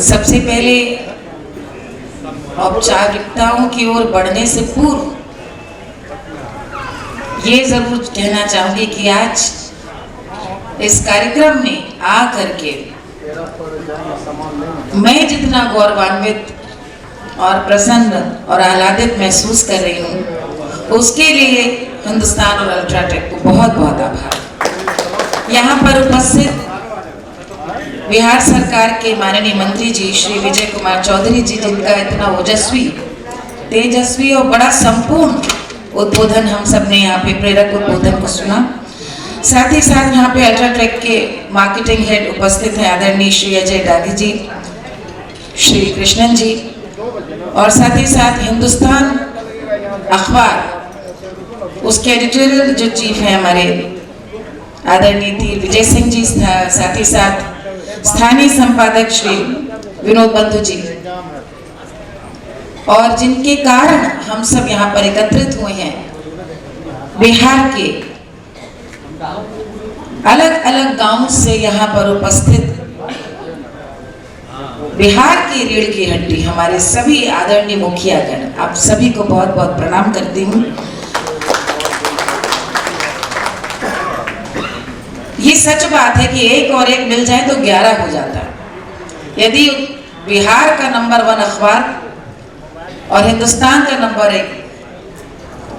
सबसे पहले औपचारिकताओं की ओर बढ़ने से पूर्व ये जरूर कहना चाहूंगी कि आज इस कार्यक्रम में आ करके मैं जितना गौरवान्वित और प्रसन्न और आह्लादित महसूस कर रही हूँ, उसके लिए हिंदुस्तान और अल्ट्राटेक को बहुत बहुत आभार। यहाँ पर उपस्थित बिहार सरकार के माननीय मंत्री जी श्री विजय कुमार चौधरी जी, जिनका इतना ओजस्वी, तेजस्वी और बड़ा संपूर्ण उद्बोधन हम सब ने यहाँ पे प्रेरक उद्बोधन को सुना। साथ ही साथ यहाँ पे अल्ट्राटेक के मार्केटिंग हेड उपस्थित हैं आदरणीय श्री अजय डागी जी, श्री कृष्णन जी, और साथ ही साथ हिंदुस्तान अखबार उसके एडिटोरियल जो चीफ हैं हमारे आदरणीय विजय सिंह जी, साथ ही साथ स्थानीय संपादक श्री विनोद बंधु जी, और जिनके कारण हम सब यहाँ पर एकत्रित हुए हैं बिहार के अलग अलग गांवों से यहाँ पर उपस्थित बिहार की रीढ़ की हड्डी हमारे सभी आदरणीय मुखियागण, आप सभी को बहुत बहुत प्रणाम करती हूँ। ये सच बात है कि एक और एक मिल जाए तो 11 हो जाता है। यदि बिहार का नंबर 1 अखबार और हिंदुस्तान का नंबर 1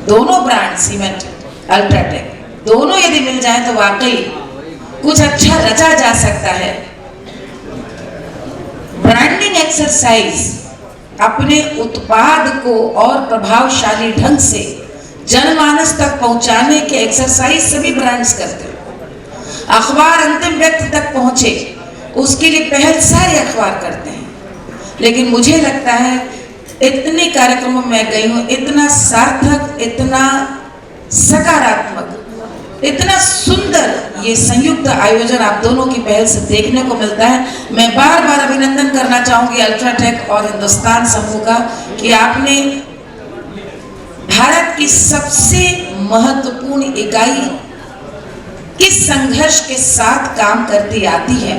दोनों ब्रांड सीमेंट अल्ट्राटेक दोनों यदि मिल जाए तो वाकई कुछ अच्छा रचा जा सकता है। ब्रांडिंग एक्सरसाइज अपने उत्पाद को और प्रभावशाली ढंग से जनमानस तक पहुंचाने के एक्सरसाइज सभी ब्रांड्स करते हैं। अखबार अंतिम व्यक्ति तक पहुंचे उसके लिए पहल सारे अखबार करते हैं, लेकिन मुझे लगता है इतने कार्यक्रमों में गई हूँ, इतना सार्थक, इतना सकारात्मक, इतना सुंदर ये संयुक्त आयोजन आप दोनों की पहल से देखने को मिलता है। मैं बार बार अभिनंदन करना चाहूंगी अल्ट्राटेक और हिंदुस्तान समूह का कि आपने भारत की सबसे महत्वपूर्ण इकाई किस संघर्ष के साथ काम करती आती है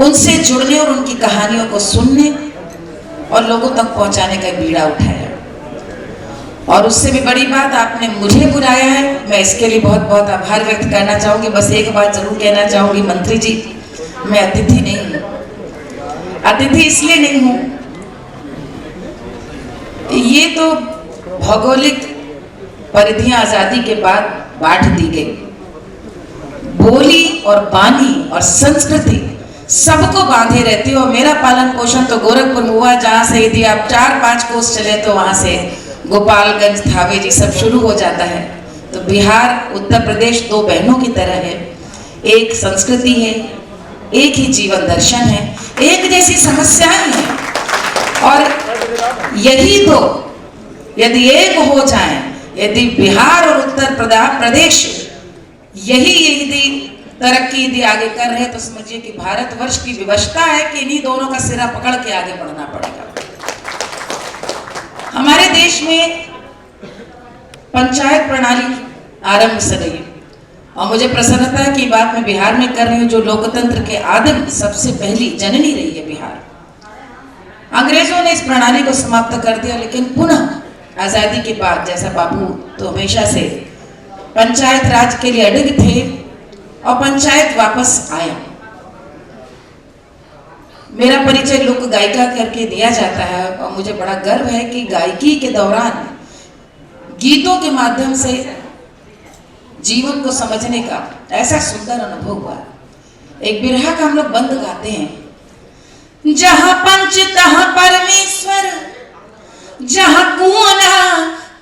उनसे जुड़ने और उनकी कहानियों को सुनने और लोगों तक पहुंचाने का बीड़ा उठाया। और उससे भी बड़ी बात, आपने मुझे बुलाया है, मैं इसके लिए बहुत बहुत आभार व्यक्त करना चाहूंगी। बस एक बात जरूर कहना चाहूंगी मंत्री जी, मैं अतिथि नहीं हूं। अतिथि इसलिए नहीं हूं, ये तो भौगोलिक परिधियां आजादी के बाद बांट दी गई, बोली और बानी और संस्कृति सबको बांधे रहती है। और मेरा पालन पोषण तो गोरखपुर में हुआ, जहाँ से यदि आप 4-5 कोस चले तो वहाँ से गोपालगंज, थावे जी सब शुरू हो जाता है। तो बिहार उत्तर प्रदेश 2 बहनों की तरह है, एक संस्कृति है, एक ही जीवन दर्शन है, एक जैसी समस्याएं हैं, और यही दो यदि एक हो जाए, यदि बिहार और उत्तर प्रदेश यही यदि तरक्की यदि आगे कर रहे तो समझिए कि भारतवर्ष की विवशता है कि इन्हीं दोनों का सिरा पकड़ के आगे बढ़ना पड़ेगा। हमारे देश में पंचायत प्रणाली आरंभ से गई और मुझे प्रसन्नता है कि बात मैं बिहार में कर रही हूँ, जो लोकतंत्र के आदिम सबसे पहली जननी रही है बिहार। अंग्रेजों ने इस प्रणाली को समाप्त कर दिया, लेकिन पुनः आजादी के बाद, जैसा बापू तो हमेशा से पंचायत राज के लिए अडिग थे और पंचायत वापस आया। मेरा परिचय लोक गायिका करके दिया जाता है और मुझे बड़ा गर्व है कि गायकी के दौरान गीतों के माध्यम से जीवन को समझने का ऐसा सुंदर अनुभव हुआ। एक बिरहा का हम लोग बंद गाते हैं, जहां पंच तहां परमेश्वर, जहां कुआना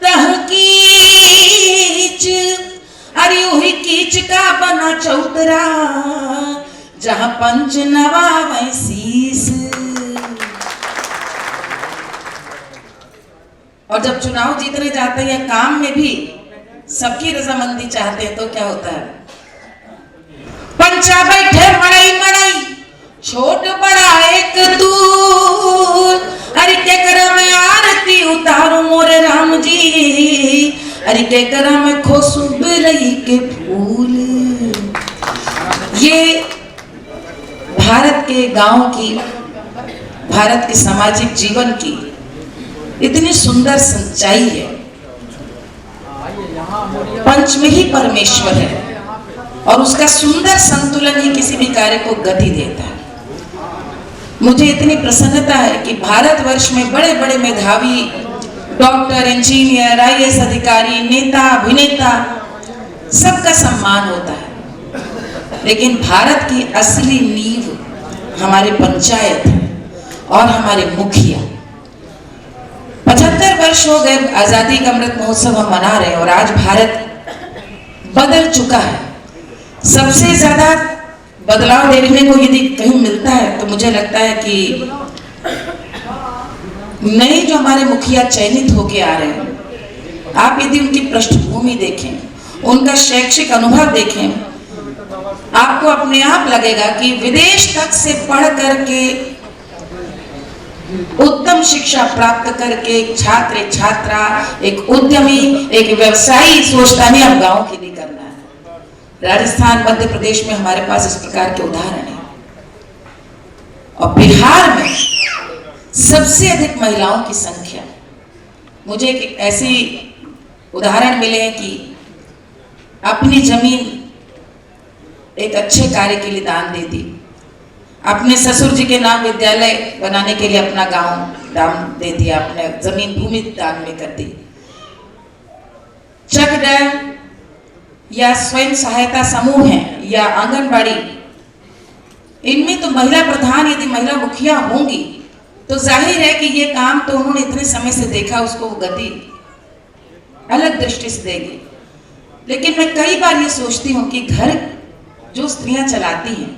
तह कीच, अरे वही कीच का बना चौतरा, जहां पंच नवावे शीस। और जब चुनाव जीतने जाते हैं या काम में भी सबकी रजामंदी चाहते हैं तो क्या होता है, पंचा बैठे मड़ई मड़ई, छोट बड़ा एक दूर, अरे के कर में आरती उतारू मोरे राम जी, अरे के कर में खोसू बिरई के फूल। ये भारत के गांव की, भारत के सामाजिक जीवन की इतनी सुंदर सच्चाई है। पंच में ही परमेश्वर है और उसका सुंदर संतुलन ही किसी भी कार्य को गति देता है। मुझे इतनी प्रसन्नता है कि भारतवर्ष में बड़े बड़े मेधावी डॉक्टर, इंजीनियर, आईएएस अधिकारी, नेता, अभिनेता सबका सम्मान होता है, लेकिन भारत की असली नींव हमारे पंचायत है और हमारे मुखिया। 75 वर्ष हो गए आजादी का अमृत महोत्सव हम मना रहे हैं और आज भारत बदल चुका है। सबसे ज्यादा बदलाव देखने को यदि कहीं मिलता है तो मुझे लगता है कि नए जो हमारे मुखिया चयनित होके आ रहे हैं, आप यदि उनकी पृष्ठभूमि देखें, उनका शैक्षिक अनुभव देखें, आपको अपने आप लगेगा कि विदेश तक से पढ़ करके उत्तम शिक्षा प्राप्त करके एक छात्र, एक छात्रा, एक उद्यमी, एक व्यवसायी सोचता नहीं अब गांव के लिए करना है। राजस्थान, मध्य प्रदेश में हमारे पास इस प्रकार के उदाहरण हैं और बिहार में सबसे अधिक महिलाओं की संख्या। मुझे एक ऐसी उदाहरण मिले हैं कि अपनी जमीन एक अच्छे कार्य के लिए दान दे दी, अपने ससुर जी के नाम विद्यालय बनाने के लिए अपना गांव दान दे दिया, अपने जमीन भूमि दान में कर दी। चक डैम या स्वयं सहायता समूह हैं या आंगनबाड़ी, इनमें तो महिला प्रधान यदि महिला मुखिया होंगी तो जाहिर है कि ये काम तो उन्होंने इतने समय से देखा, उसको गति अलग दृष्टि से देगी। लेकिन मैं कई बार ये सोचती हूँ कि घर जो स्त्रियां चलाती हैं,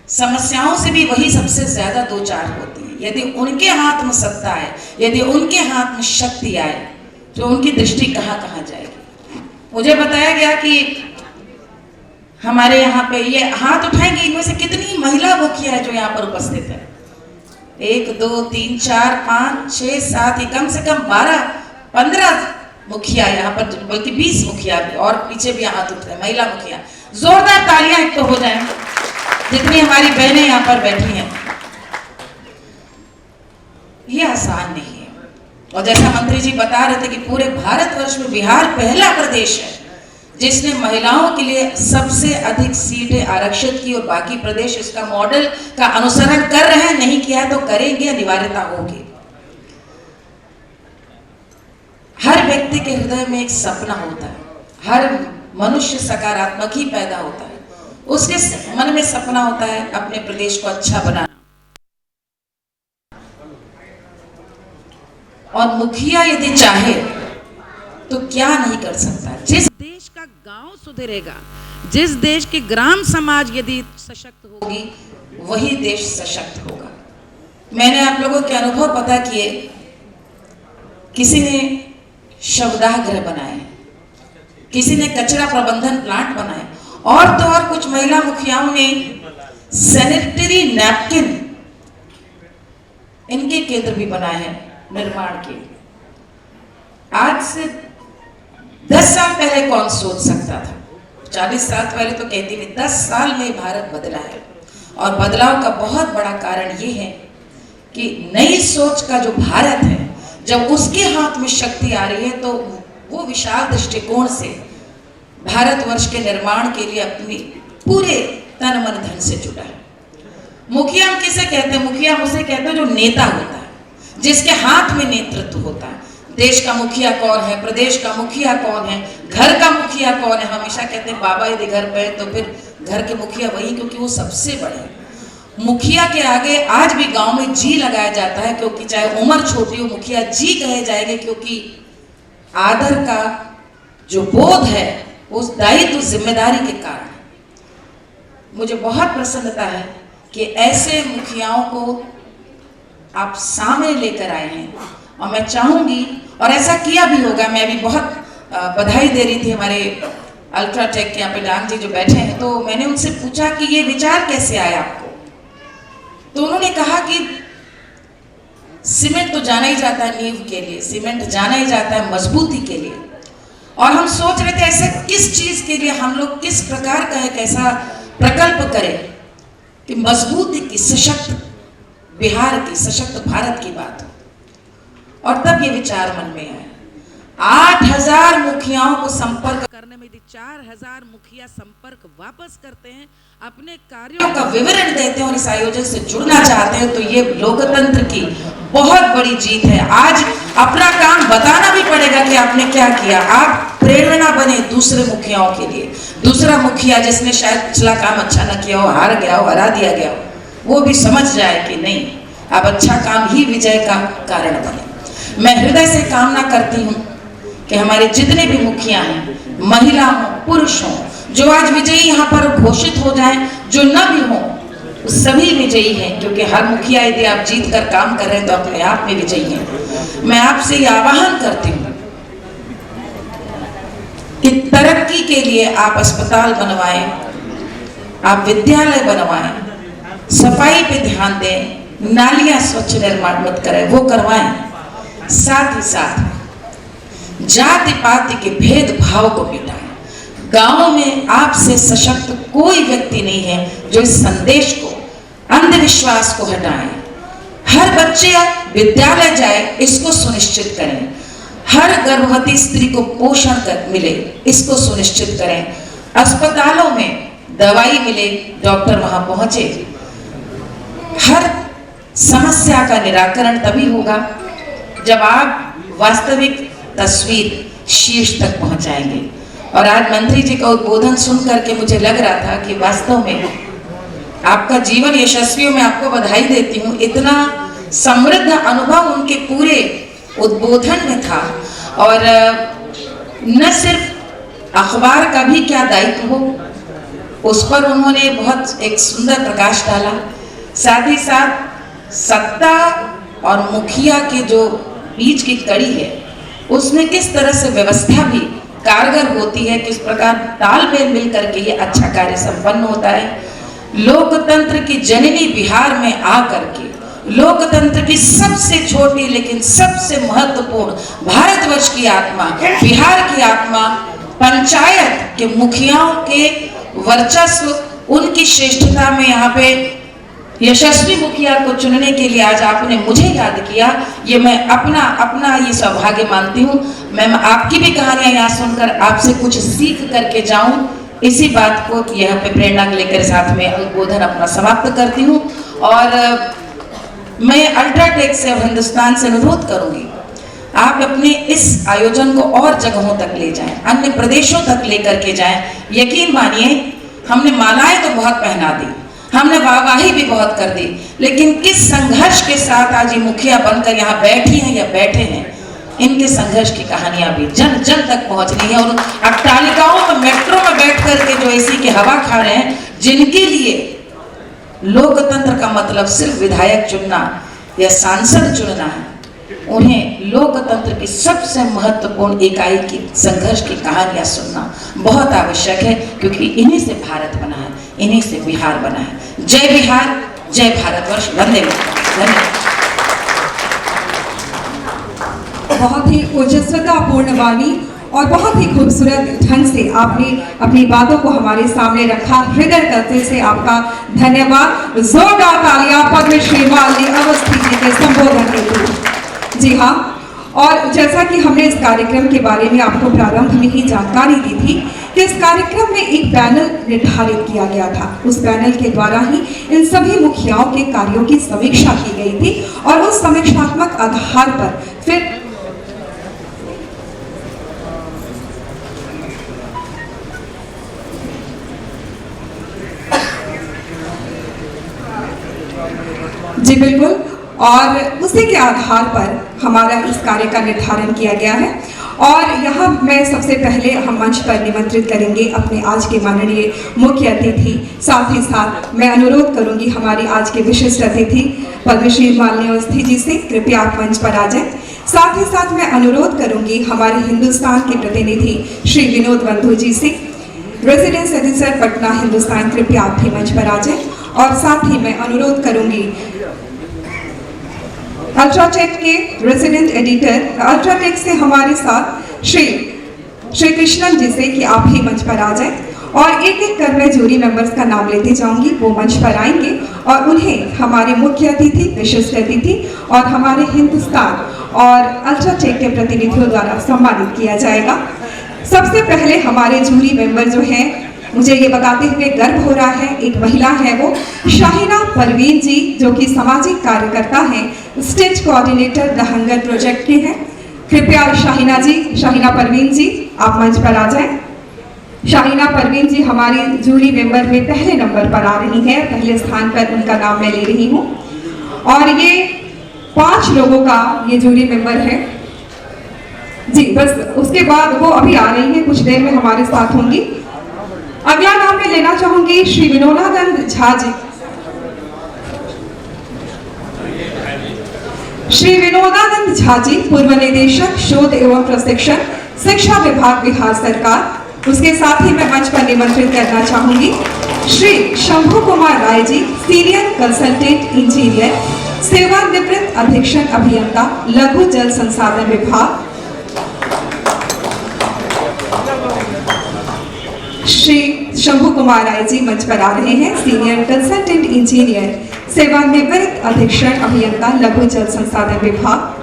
समस्याओं से भी वही सबसे ज्यादा दो चार होती हैं। यदि उनके हाथ में सत्ता है, यदि उनके हाथ में शक्ति आए तो उनकी दृष्टि कहाँ कहाँ जाएगी। मुझे बताया गया कि हमारे यहाँ पे ये हाथ उठाएंगे, इनमें से कितनी महिला मुखिया है जो यहाँ पर उपस्थित है? 1 2 3 4 5 6 7, कम से कम 12-15 मुखिया यहाँ पर, बल्कि 20 मुखिया भी, और पीछे भी हाथ उठ रहे हैं महिला मुखिया। जोरदार तालियां एक तो हो जाए जितनी हमारी बहनें यहाँ पर बैठी हैं। ये आसान नहीं है और जैसा मंत्री जी बता रहे थे कि पूरे भारतवर्ष में बिहार पहला प्रदेश है जिसने महिलाओं के लिए सबसे अधिक सीटें आरक्षित की और बाकी प्रदेश इसका मॉडल का अनुसरण कर रहे हैं। नहीं किया तो करेंगे, अनिवार्यता होगी। हर व्यक्ति के हृदय में एक सपना होता है, हर मनुष्य सकारात्मक ही पैदा होता है, उसके मन में सपना होता है अपने प्रदेश को अच्छा बनाना। और मुखिया यदि चाहे तो क्या नहीं कर सकता। जिस देश का गांव सुधरेगा, जिस देश के ग्राम समाज यदि सशक्त होगी, वही देश सशक्त होगा। मैंने आप लोगों के अनुभव पता किए, किसी ने शवदाह गृह बनाए, किसी ने कचरा प्रबंधन प्लांट बनाए, और तो और कुछ महिला मुखियाओं ने सैनिटरी नैपकिन इनके केंद्र भी बनाए हैं निर्माण के। आज से 10 साल पहले कौन सोच सकता था? 40 साल पहले तो कहती नहीं, 10 साल में भारत बदला है। और बदलाव का बहुत बड़ा कारण ये है कि नई सोच का जो भारत है, जब उसके हाथ में शक्ति आ रही है तो वो विशाल दृष्टिकोण से भारतवर्ष के निर्माण के लिए अपनी पूरे तन मन धन से जुटा है। मुखिया हम किसे कहते हैं? मुखिया हम उसे कहते हैं जो नेता होता है, जिसके हाथ में नेतृत्व होता है। देश का मुखिया कौन है, प्रदेश का मुखिया कौन है, घर का मुखिया कौन है? हमेशा कहते हैं बाबा यदि घर पे है तो फिर घर के मुखिया वही, क्योंकि वो सबसे बड़े हैं। मुखिया के आगे आज भी गांव में जी लगाया जाता है, क्योंकि चाहे उम्र छोटी हो मुखिया जी कहे जाएंगे, क्योंकि आदर का जो बोध है उस दायित्व जिम्मेदारी के कारण। मुझे बहुत प्रसन्नता है कि ऐसे मुखियाओं को आप सामने लेकर आए हैं और मैं चाहूंगी, और ऐसा किया भी होगा। मैं भी बहुत बधाई दे रही थी हमारे अल्ट्राटेक के यहाँ पे डांग जी जो बैठे हैं, तो मैंने उनसे पूछा कि ये विचार कैसे आया आपको? तो उन्होंने कहा कि सीमेंट तो जाना ही जाता है नींव के लिए, सीमेंट जाना ही जाता है मजबूती के लिए, और हम सोच रहे थे ऐसे किस चीज के लिए हम लोग किस प्रकार का एक ऐसा प्रकल्प करें कि मजबूती की, सशक्त बिहार की, सशक्त भारत की बात हो। और तब ये विचार मन में आया, 8,000 मुखियाओं को संपर्क करने में 4,000 मुखिया संपर्क वापस करते हैं, अपने कार्यों का विवरण देते हैं और इस आयोजन से जुड़ना चाहते हैं, तो ये लोकतंत्र की बहुत बड़ी जीत है। आज अपना काम बताना भी पड़ेगा कि आपने क्या किया। आप प्रेरणा बने दूसरे मुखियाओं के लिए। दूसरा मुखिया जिसने शायद पिछला काम अच्छा न किया हो, हार गया हो, हरा दिया गया हो, वो भी समझ जाए कि नहीं, अब अच्छा काम ही विजय का कारण बने। मैं हृदय से कामना करती हूँ कि हमारे जितने भी मुखिया हैं, महिला हो, पुरुष हो, जो आज विजयी यहाँ पर घोषित हो जाएं, जो न भी हो, सभी विजयी हैं, क्योंकि हर मुखिया यदि आप जीत कर काम कर रहे हैं तो अपने आप में विजयी हैं। मैं आपसे ये आह्वान करती हूँ कि तरक्की के लिए आप अस्पताल बनवाएं, आप विद्यालय बनवाएं, सफाई पे ध्यान दें, नालियां स्वच्छ निर्माण मत करें, वो करवाएं। साथ ही साथ जाति पाति के भेदभाव को मिटाएं। गांवों में आपसे सशक्त कोई व्यक्ति नहीं है जो इस संदेश को, अंधविश्वास को हटाएं। हर बच्चे विद्यालय जाए, इसको सुनिश्चित करें। हर गर्भवती स्त्री को पोषण मिले, इसको सुनिश्चित करें। अस्पतालों में दवाई मिले, डॉक्टर वहां पहुंचे। हर समस्या का निराकरण तभी होगा जब आप वास्तविक तस्वीर शीर्ष तक पहुंचाएंगे। और आज मंत्री जी का उद्बोधन सुन करके मुझे लग रहा था कि वास्तव में आपका जीवन यशस्वी हो। मैं आपको बधाई देती हूँ। इतना समृद्ध अनुभव उनके पूरे उद्बोधन में था। और न सिर्फ अखबार का भी क्या दायित्व हो, उस पर उन्होंने बहुत एक सुंदर प्रकाश डाला। साथ ही साथ सत्ता और मुखिया के जो बीच की कड़ी है, उसमें किस तरह से व्यवस्था भी कारगर होती है, किस प्रकार तालमेल मिल करके ये अच्छा कार्य संपन्न होता है। लोकतंत्र की जननी बिहार में आकर के लोकतंत्र की सबसे छोटी लेकिन सबसे महत्वपूर्ण भारतवर्ष की आत्मा, बिहार की आत्मा, पंचायत के मुखियाओं के वर्चस्व, उनकी श्रेष्ठता में यहाँ पे यशस्वी मुखिया को चुनने के लिए आज आपने मुझे याद किया। ये मैं अपना ये सौभाग्य मानती हूँ। मैं आपकी भी कहानियां यहाँ सुनकर आपसे कुछ सीख करके जाऊं, इसी बात को यहाँ पे प्रेरणा लेकर साथ में उद्बोधन अपना समाप्त करती हूँ। और मैं अल्ट्राटेक से, अब हिंदुस्तान से अनुरोध करूंगी, आप अपने इस आयोजन को और जगहों तक ले जाएं, अन्य प्रदेशों तक लेकर के जाएं। यकीन मानिए, हमने मालाएं तो बहुत पहना दी, हमने वाहवाही भी बहुत कर दी, लेकिन किस संघर्ष के साथ आज ये मुखिया बनकर यहाँ बैठी हैं या बैठे हैं, इनके संघर्ष की कहानियां भी जन जन तक पहुंच रही है। और अट्टालिकाओं में, मेट्रो में बैठ करके जो एसी की हवा खा रहे हैं, जिनके लिए लोकतंत्र का मतलब सिर्फ विधायक चुनना या सांसद चुनना है, उन्हें लोकतंत्र की सबसे महत्वपूर्ण इकाई की संघर्ष की कहानियां सुनना बहुत आवश्यक है, क्योंकि इन्हीं से भारत बना है, इन्हीं से बिहार बना है। जय बिहार, जय भारतवर्ष, वंदे मातरम। धन्यवाद। बहुत ही ओजस्वतापूर्ण वाणी और बहुत ही खूबसूरत ढंग से आपने अपनी बातों को हमारे सामने रखा। हृदय तल से आपका धन्यवाद। जोरदार तालियां पद्मश्री मालिनी अवस्थी जी के संबोधन के लिए। जी हाँ, और जैसा कि हमने इस कार्यक्रम के बारे में आपको प्रारंभ में ही जानकारी दी थी कि इस कार्यक्रम में एक पैनल निर्धारित किया गया था। उस पैनल के द्वारा ही इन सभी मुखियाओं के कार्यों की समीक्षा की गई थी और उस समीक्षात्मक आधार पर फिर जी बिल्कुल, और उसी के आधार पर हमारा इस कार्य का निर्धारण किया गया है। और यहाँ मैं सबसे पहले हम मंच पर निमंत्रित करेंगे अपने आज के माननीय मुख्य अतिथि। साथ ही साथ मैं अनुरोध करूंगी हमारी आज के विशिष्ट अतिथि पद्मश्री मालिनी अवस्थी जी से, कृपया आप मंच पर आ जाएं। साथ ही साथ मैं अनुरोध करूंगी हमारे हिंदुस्तान के प्रतिनिधि श्री विनोद बंधु जी से, रेजिडेंस एडिटर पटना हिंदुस्तान, कृपया आप भी मंच पर आ जाएं। और साथ ही मैं अनुरोध करूंगी अल्ट्राटेक के रेजिडेंट एडिटर, अल्ट्राटेक से हमारे साथ श्री कृष्णन जी से कि आप ही मंच पर आ जाएं। और एक एक कर मैं जूरी मेंबर्स का नाम लेती जाऊंगी। वो मंच पर आएंगे और उन्हें हमारे मुख्य अतिथि, विशिष्ट अतिथि और हमारे हिंदुस्तान और अल्ट्राटेक के प्रतिनिधियों द्वारा सम्मानित किया जाएगा। सबसे पहले हमारे जूरी मेंबर जो हैं, मुझे ये बताते हुए गर्व हो रहा है, एक महिला है वो शाहिना परवीन जी, जो कि सामाजिक कार्यकर्ता हैं, state coordinator the hunger project के हैं। कृपया शाहिना परवीन जी आप मंच पर आ जाएं। शाहिना परवीन जी हमारी जूरी मेंबर में पहले नंबर पर आ रही है, पहले स्थान पर उनका नाम मैं ले रही हूँ। और ये 5 लोगों का ये जूरी मेंबर है जी। बस उसके बाद वो अभी आ रही है, कुछ देर में हमारे साथ होंगी। अगला नाम मैं लेना चाहूंगी श्री विनोदानंद झा जी। श्री विनोदानंद झा जी पूर्व निदेशक शोध एवं प्रशिक्षण शिक्षा विभाग बिहार सरकार। उसके साथ ही मैं मंच पर निमंत्रित करना चाहूंगी Shri Shambhu Kumar Rai ji, senior consultant engineer, सेवानिवृत्त अधीक्षण अभियंता, लघु जल संसाधन विभाग। श्री शंभू कुमार राय जी मंच पर आ रहे हैं, सीनियर कंसल्टेंट इंजीनियर, सेवानिवृत्त अधीक्षण अभियंता, लघु जल संसाधन विभाग।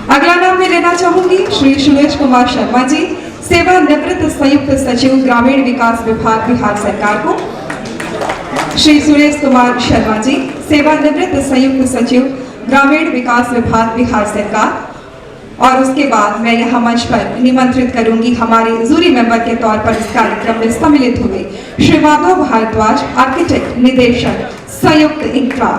अगला नाम मैं लेना चाहूंगी श्री सुरेश कुमार शर्मा जी, सेवानिवृत्त संयुक्त सचिव ग्रामीण विकास विभाग बिहार सरकार को। श्री सुरेश कुमार शर्मा जी, सेवानिवृत्त संयुक्त सचिव ग्रामीण विकास विभाग बिहार सरकार। और उसके बाद मैं यहाँ मंच पर निमंत्रित करूंगी हमारे जूरी मेंबर के तौर पर इस कार्यक्रम में सम्मिलित हुए श्री माधव भारद्वाज, आर्किटेक्ट, निदेशक, संयुक्त इंफ्रा।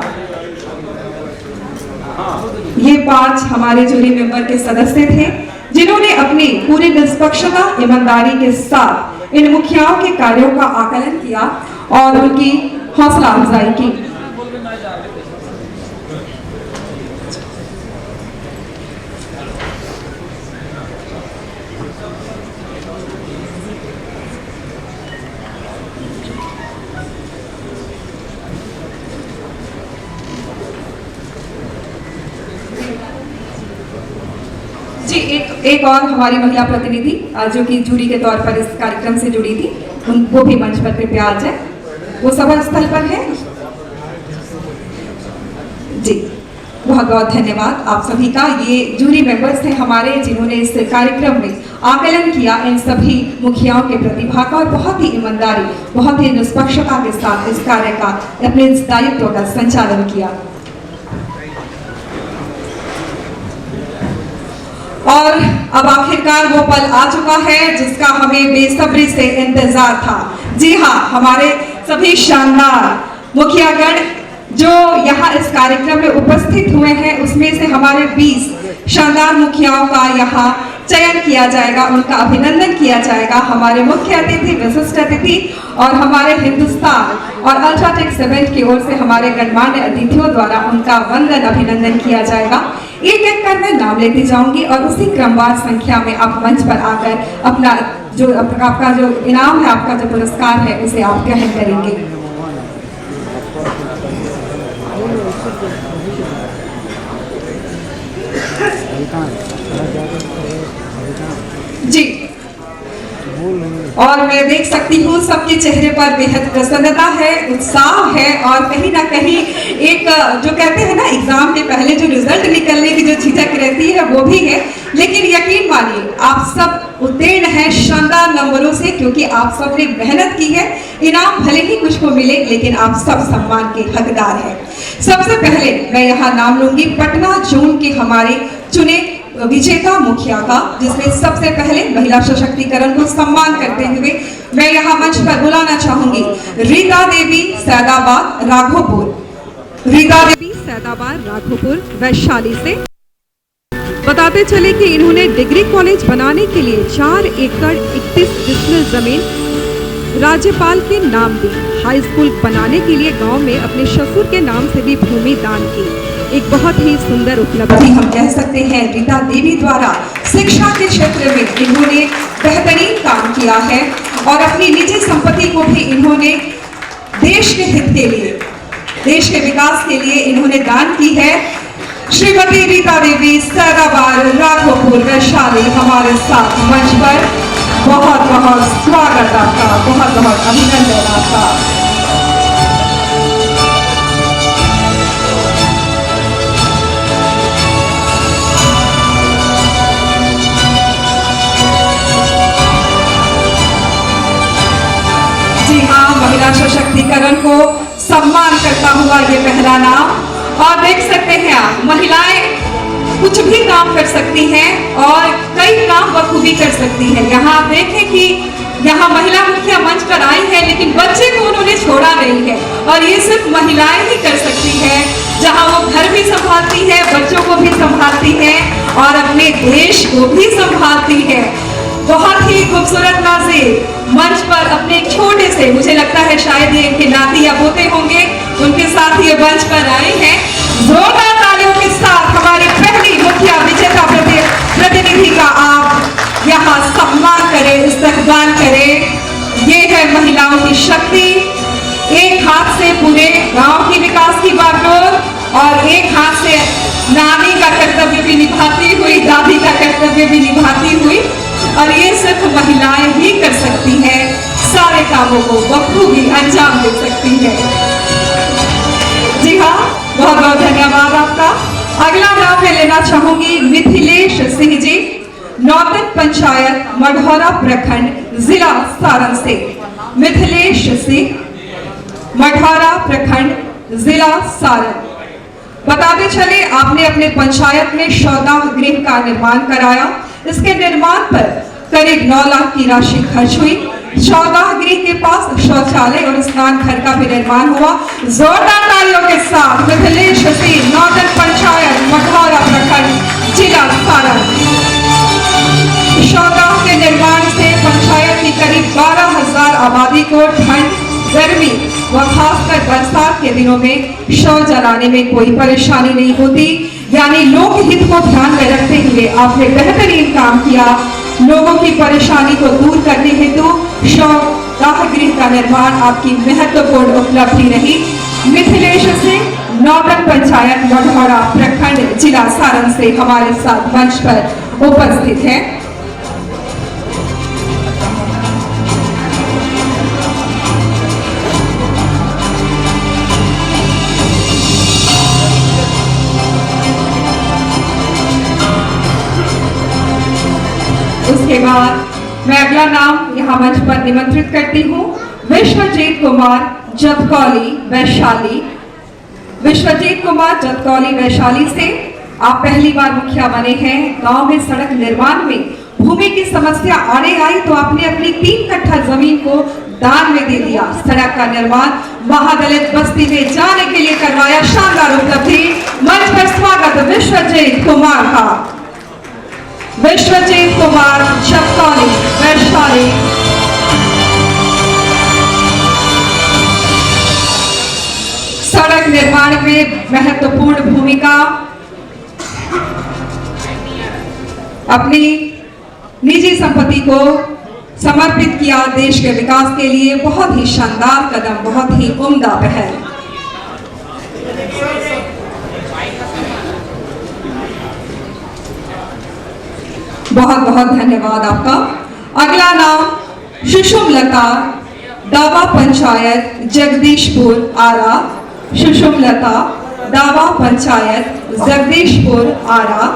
ये 5 हमारे जूरी मेंबर के सदस्य थे जिन्होंने अपनी पूरी निष्पक्षता, ईमानदारी के साथ इन मुखियाओं के कार्यों का आकलन किया और उनकी हौसला अफजाई की। जी एक और हमारी महिला प्रतिनिधि जो कि जूरी के तौर पर इस कार्यक्रम से जुड़ी थी, वो भी मंच पर कृपया आ जाए। वो सभा स्थल पर है जी। बहुत बहुत धन्यवाद आप सभी का। ये जूरी मेंबर्स थे हमारे जिन्होंने इस कार्यक्रम में आकलन किया इन सभी मुखियाओं के प्रतिभा का और बहुत ही ईमानदारी, बहुत ही निष्पक्षता के साथ इस कार्य का, अपने इस दायित्व का संचालन किया। और अब आखिरकार वो पल आ चुका है जिसका हमें बेसब्री से इंतजार था। जी हाँ, हमारे सभी शानदार मुखियागण जो यहाँ इस कार्यक्रम में उपस्थित हुए हैं, उसमें से हमारे 20 शानदार मुखियाओं का यहाँ चयन किया जाएगा, उनका अभिनंदन किया जाएगा। हमारे मुख्य अतिथि, विशिष्ट अतिथि और हमारे हिंदुस्तान और अल्ट्राटेक सीमेंट की ओर से हमारे गणमान्य अतिथियों द्वारा उनका वंदन, अभिनंदन किया जाएगा। एक एक कर मैं नाम लेती जाऊंगी और उसी क्रमवार संख्या में आप मंच पर आकर अपना जो आपका जो इनाम है, आपका जो पुरस्कार है, उसे आप ग्रहण करेंगे। जी, और मैं देख सकती हूँ सबके चेहरे पर बेहद प्रसन्नता है, उत्साह है और कहीं ना कहीं एक जो कहते हैं ना, एग्जाम के पहले जो रिजल्ट निकलने की जो झिझक रहती है वो भी है। लेकिन यकीन मानिए आप सब उत्तीर्ण हैं शानदार नंबरों से, क्योंकि आप सब ने मेहनत की है। इनाम भले ही कुछ को मिले, लेकिन आप सब सम्मान के हकदार हैं। सबसे पहले मैं यहाँ नाम लूंगी पटना जोन के हमारे चुने विजेता मुखिया का, जिसमें सबसे पहले महिला सशक्तिकरण को सम्मान करते हुए मैं यहाँ मंच पर बुलाना चाहूंगी रीता देवी सैदाबाद राघोपुर। रीता देवी सैदाबाद राघोपुर वैशाली से। बताते चले कि इन्होंने डिग्री कॉलेज बनाने के लिए 4 एकड़ 31 डिसमिल जमीन राज्यपाल के नाम दी। हाई स्कूल बनाने के लिए गांव में अपने ससुर के नाम से भी भूमि दान की। एक बहुत ही सुंदर उपलब्धि हम कह सकते हैं रीता देवी द्वारा शिक्षा के क्षेत्र में इन्होंने बेहतरीन काम किया है और अपनी निजी संपत्ति को भी इन्होंने देश के हित के लिए देश के विकास के लिए इन्होंने दान की है। श्रीमती रीता देवी सदाबार राघोपुर वैशाली हमारे साथ मंच पर। बहुत बहुत स्वागत आपका, बहुत बहुत अभिनंदन आपका। जी हाँ, महिला सशक्तिकरण को सम्मान करता हुआ ये पहला नाम। और देख सकते हैं आप, महिलाएं कुछ भी काम कर सकती हैं और कई काम बखूबी कर सकती हैं। यहाँ आप देखें कि यहाँ महिला मुखिया मंच पर आई है, लेकिन बच्चे को उन्होंने छोड़ा नहीं है। और ये सिर्फ महिलाएं ही कर सकती हैं, जहाँ वो घर भी संभालती है, बच्चों को भी संभालती है और अपने देश को भी संभालती है। बहुत ही खूबसूरत नाज़ीर मंच पर अपने एक छोटे से, मुझे लगता है शायद ये इनके नाती या पोते होंगे, उनके साथ ये मंच पर आए हैं। जोरदार तालियों के साथ हमारी पहली मुखिया विजेता प्रतिनिधि का आप यहाँ सम्मान करें, इस्तकबाल करें। ये है महिलाओं की शक्ति। एक हाथ से पूरे गांव की विकास की बागडोर और एक हाथ से नानी का कर्तव्य भी निभाती हुई, दादी का कर्तव्य भी निभाती हुई। और ये सिर्फ महिलाएं ही कर सकती हैं, सारे कामों को बखूबी अंजाम दे सकती हैं। जी हाँ, बहुत बहुत धन्यवाद आपका। अगला नाम मैं लेना चाहूंगी मिथिलेश सिंह जी, नौतन पंचायत मढ़ौरा प्रखंड जिला सारण से। मिथिलेश सिंह, मढ़ौरा प्रखंड जिला सारण। बताते चले, आपने अपने पंचायत में शौचालय गृह का निर्माण कराया। इसके निर्माण पर करीब 9 लाख की राशि खर्च हुई। शौचालय गृह के पास शौचालय और स्नान घर का भी निर्माण हुआ। जोरदार तालियों के साथ मिथिलेश सिंह, नौतन पंचायत मढ़ौरा प्रखंड जिला सारण। शौचालय के निर्माण से पंचायत की करीब 12,000 आबादी को ठंड, गर्मी व खासकर बरसात के दिनों में शौच जलाने में कोई परेशानी नहीं होती। यानी लोक हित को ध्यान में रखते हुए आपने बेहतरीन काम किया। लोगों की परेशानी को दूर करने हेतु शौचालय गृह का निर्माण आपकी महत्वपूर्ण उपलब्धि रही। मिथिलेश सिंह, नौतन पंचायत मढ़ौरा प्रखंड जिला सारण से हमारे साथ मंच पर उपस्थित है। उसके बाद मैं अगला नाम यहाँ मंच पर निमंत्रित करती हूँ। विश्वजीत कुमार जतकौली वैशाली। विश्वजीत कुमार जतकौली वैशाली से आप पहली बार मुखिया बने हैं। गांव में सड़क निर्माण में भूमि की समस्या आड़े आई तो आपने अपनी 3 कट्ठा जमीन को दान में दे दिया। सड़क का निर्माण महादलित बस्ती में जाने के लिए करवाया। शानदार उपलब्धि। मंच पर स्वागत विश्वजीत कुमार का। विश्वजीत कुमार जतकौली वैशाली। सड़क निर्माण में महत्वपूर्ण भूमिका, अपनी निजी संपत्ति को समर्पित किया देश के विकास के लिए। बहुत ही शानदार कदम, बहुत ही उम्दा पहल। बहुत बहुत धन्यवाद आपका। अगला नाम सुषुमलता, दावा पंचायत जगदीशपुर आरा। सुषुमलता, दावा पंचायत जगदीशपुर आरा।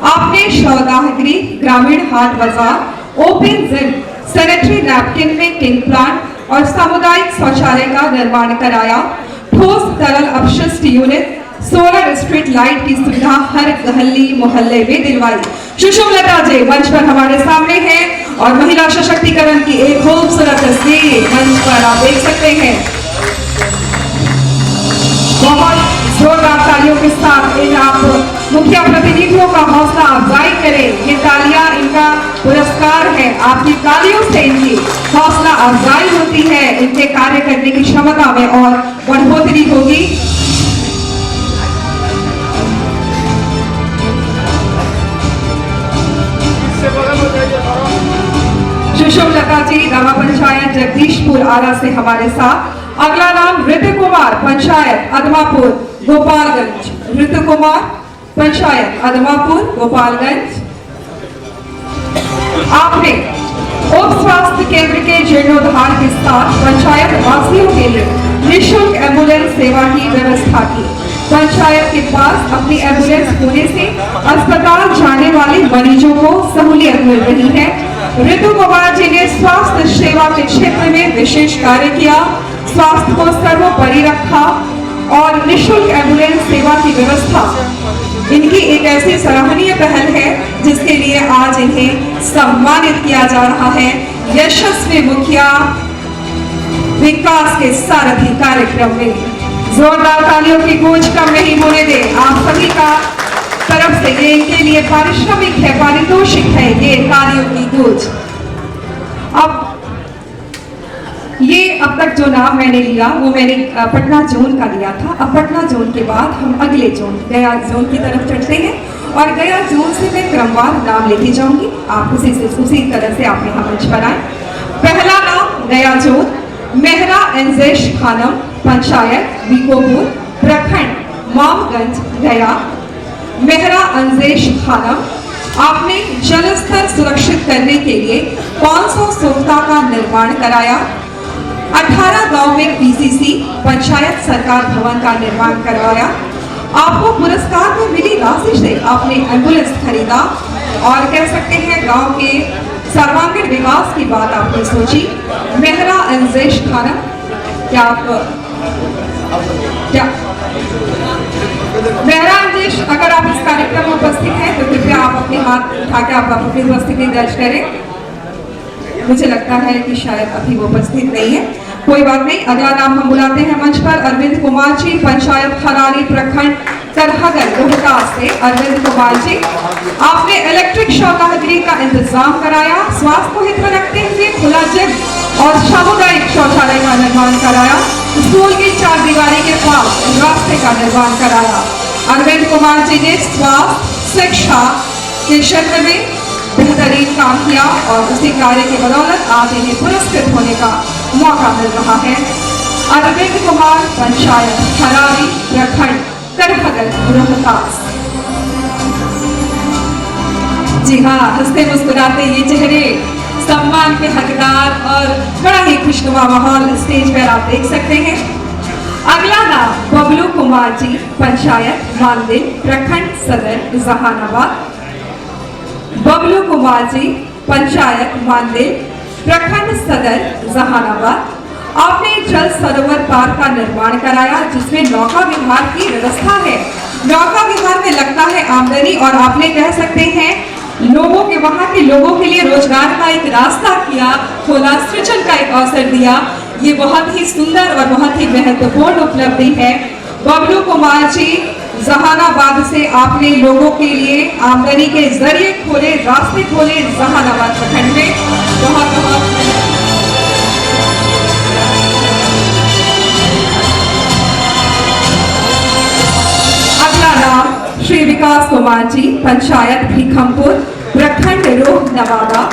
आपने शौचालय गृह, ग्रामीण हाट बाजार, open gym, sanitary napkin making plant और सामुदायिक शौचालय का निर्माण कराया। ठोस तरल अपशिष्ट यूनिट, सोलर स्ट्रीट लाइट की सुविधा हर गली मोहल्ले में दिलवाई। सुषुमलता जी मंच पर हमारे सामने हैं और महिला सशक्तिकरण की एक खूबसूरत तस्वीर मंच पर आप देख सकते हैं। बहुत जोरदार तालियों के साथ इन आप मुखिया प्रतिनिधियों का हौसला अफजाई करें। ये तालियां इनका पुरस्कार है। आपकी तालियों से इनकी हौसला अफजाई होती है, इनके कार्य करने की क्षमता में और बढ़ोतरी होगी। सुषुमलता जी, दावा पंचायत जगदीशपुर आरा से हमारे साथ। अगला नाम ऋतु कुमार, पंचायत अदमापुर गोपालगंज। ऋतु कुमार, पंचायत अदमापुर गोपालगंज। आपने उप स्वास्थ्य केंद्र के जीर्णोद्धार के साथ पंचायत वासियों के लिए निःशुल्क एम्बुलेंस सेवा की व्यवस्था की। पंचायत के पास अपनी एम्बुलेंस होने से अस्पताल जाने वाले मरीजों को सहूलियत मिल रही है। ऋतु कुमार जी ने स्वास्थ्य सेवा के क्षेत्र में विशेष कार्य किया, स्वास्थ्य को सर्वोपरि रखा और निःशुल्क एम्बुलेंस सेवा की व्यवस्था इनकी एक ऐसी सराहनीय पहल है जिसके लिए आज इन्हें सम्मानित किया जा रहा है। यशस्वी मुखिया विकास के सारथी कार्यक्रम में जोरदार तालियों की गूंज कम नहीं होने दे। आप सभी का तरफ से ये इनके लिए पारिश्रमिक है, पारितोषिक है ये तालियों की गूंज। अब ये अब तक जो नाम मैंने लिया वो मैंने पटना जोन का लिया था। अब पटना जोन के बाद हम अगले जोन गया जोन की तरफ चढ़ते हैं और गया जोन से मैं क्रमवार नाम लेती जाऊंगी। आप उसी तरह से आप यहाँ मंच पर आए। पहला नाम गया जोन, मेहरा एंजेश खानम, पंचायत बीकोपुर, प्रखंड मामगंज गया। मेहरा अंजेश खानम, आपने जल स्तर सुरक्षित करने के लिए 500 सोख्ता का निर्माण कराया। 18 गांव में पीसीसी पंचायत सरकार भवन का निर्माण करवाया। आपको पुरस्कार में मिली राशि से आपने एम्बुलेंस खरीदा और कह सकते हैं गांव के सर्वांगीण विकास की बात आपने सोची। मेहरा अंजेश खानम, क्या मेहरा अंजेश, अगर आप इस कार्यक्रम में उपस्थित हैं तो कृपया आप अपने हाथ उठा के आप अपनी उपस्थिति दर्ज करें। मुझे लगता है कि शायद अभी वो उपस्थित नहीं है, कोई बात नहीं। अगला नाम हम बुलाते हैं मंच पर अरविंद कुमार जी, पंचायत खरारी, प्रखंड तरहगल रोहतास से। अरविंद कुमार जी, आपने इलेक्ट्रिक शौचालय का इंतजाम कराया, स्वास्थ्य को हित में रखते हुए खुला जिम और सामुदायिक शौचालय का निर्माण कराया। स्कूल की 4 दीवारी के पास रास्ते का निर्माण कराया। अरविंद कुमार जी ने स्वास्थ्य शिक्षा के क्षेत्र में बेहतरीन काम किया और उसी कार्य की बदौलत आज इन्हें पुरस्कृत होने का मौका मिल रहा है। अरविंद कुमार, पंचायत खरारी, प्रखंड तरहगल रोहतास। जी हाँ, हंसते मुस्कुराते ये चेहरे सम्मान के हकदार और बड़ा ही खुशनुमा माहौल स्टेज पर आप देख सकते हैं। अगला नाम बबलू कुमार जी, पंचायत मानदिल, प्रखंड सदर जहानाबाद। बबलू कुमार जी, पंचायत मानदिल, प्रखंड सदर जहानाबाद। आपने जल सरोवर पार्क का निर्माण कराया जिसमें नौका विहार की व्यवस्था है। नौका विहार में लगता है आमदनी और आपने कह सकते हैं लोगों के वहां के लोगों के लिए रोजगार का एक रास्ता किया, खोला, सृजन का एक अवसर दिया। ये बहुत ही सुंदर और बहुत ही महत्वपूर्ण उपलब्धि है। बबलू कुमार जी, जहानाबाद से आपने लोगों के लिए आमदनी के जरिए खोले, रास्ते खोले जहानाबाद प्रखंड में। बहुत बहुत अगला नाम श्री विकास कुमार जी, पंचायत भीखमपुर, प्रखंड रोह नवादा।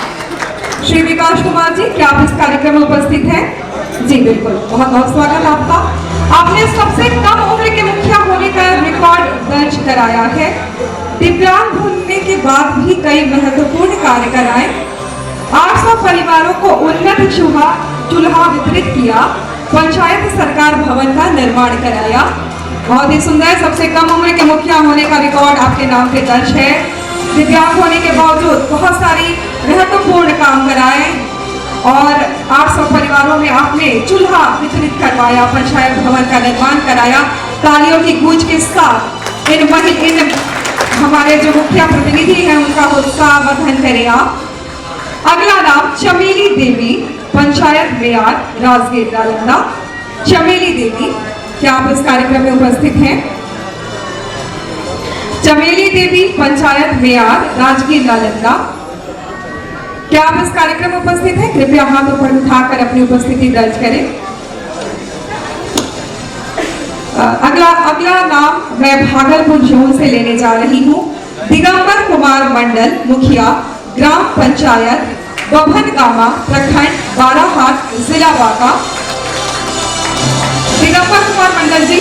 श्री विकास कुमार जी, क्या आप इस कार्यक्रम में उपस्थित हैं? जी बिल्कुल, बहुत बहुत स्वागत आपका। आपने सबसे कम उम्र के मुखिया होने का रिकॉर्ड दर्ज कराया है। दिव्यांग होने के बाद भी कई महत्वपूर्ण कार्य कराए। 800 परिवारों को उन्नत चूल्हा वितरित किया। पंचायत सरकार भवन का निर्माण कराया। बहुत ही सुंदर, सबसे कम उम्र के मुखिया होने का रिकॉर्ड आपके नाम पे दर्ज है। दिव्यांग होने के बावजूद बहुत सारी महत्वपूर्ण काम कराए और 800 परिवारों में आपने चूल्हा वितरित करवाया, पंचायत भवन का निर्माण कराया। तालियों की गूंज के साथ इन हमारे जो मुखिया प्रतिनिधि हैं उनका उत्साह वर्धन करें आप। अगला नाम चमेली देवी, पंचायत मेयार, राजगीर नालंदा। चमेली देवी, क्या आप इस कार्यक्रम में उपस्थित हैं? चमेली देवी, पंचायत मेयार, राजगीर नालंदा, क्या आप इस कार्यक्रम में उपस्थित हैं? कृपया हाथ ऊपर उठाकर अपनी उपस्थिति दर्ज करें। अगला नाम मैं भागलपुर जोन से लेने जा रही हूँ। दिगंबर कुमार मंडल, मुखिया, ग्राम पंचायत बभनगामा, प्रखंड बाराहाट, जिला बांका। दिगंबर कुमार मंडल जी,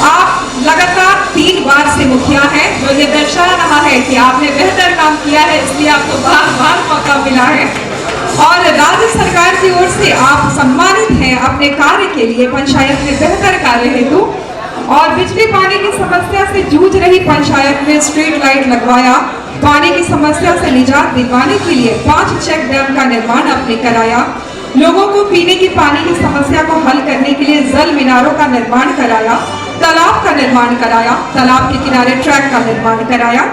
आप लगातार 3 बार से मुखिया हैं, जो ये दर्शा रहा है कि आपने बेहतर काम किया है, इसलिए आपको बार-बार मौका मिला है और राज्य सरकार की ओर से आप सम्मानित हैं अपने कार्य के लिए, पंचायत में बेहतर कार्य हेतु। और बिजली पानी की समस्या से जूझ रही पंचायत में स्ट्रीट लाइट लगवाया, पानी की समस्या से निजात दिलवाने के लिए 5 चेक डैम का निर्माण आपने कराया, लोगों को पीने की पानी की समस्या को हल करने के लिए जल मीनारों का निर्माण कराया, तालाब का निर्माण कराया, तालाब के किनारे ट्रैक का निर्माण कराया।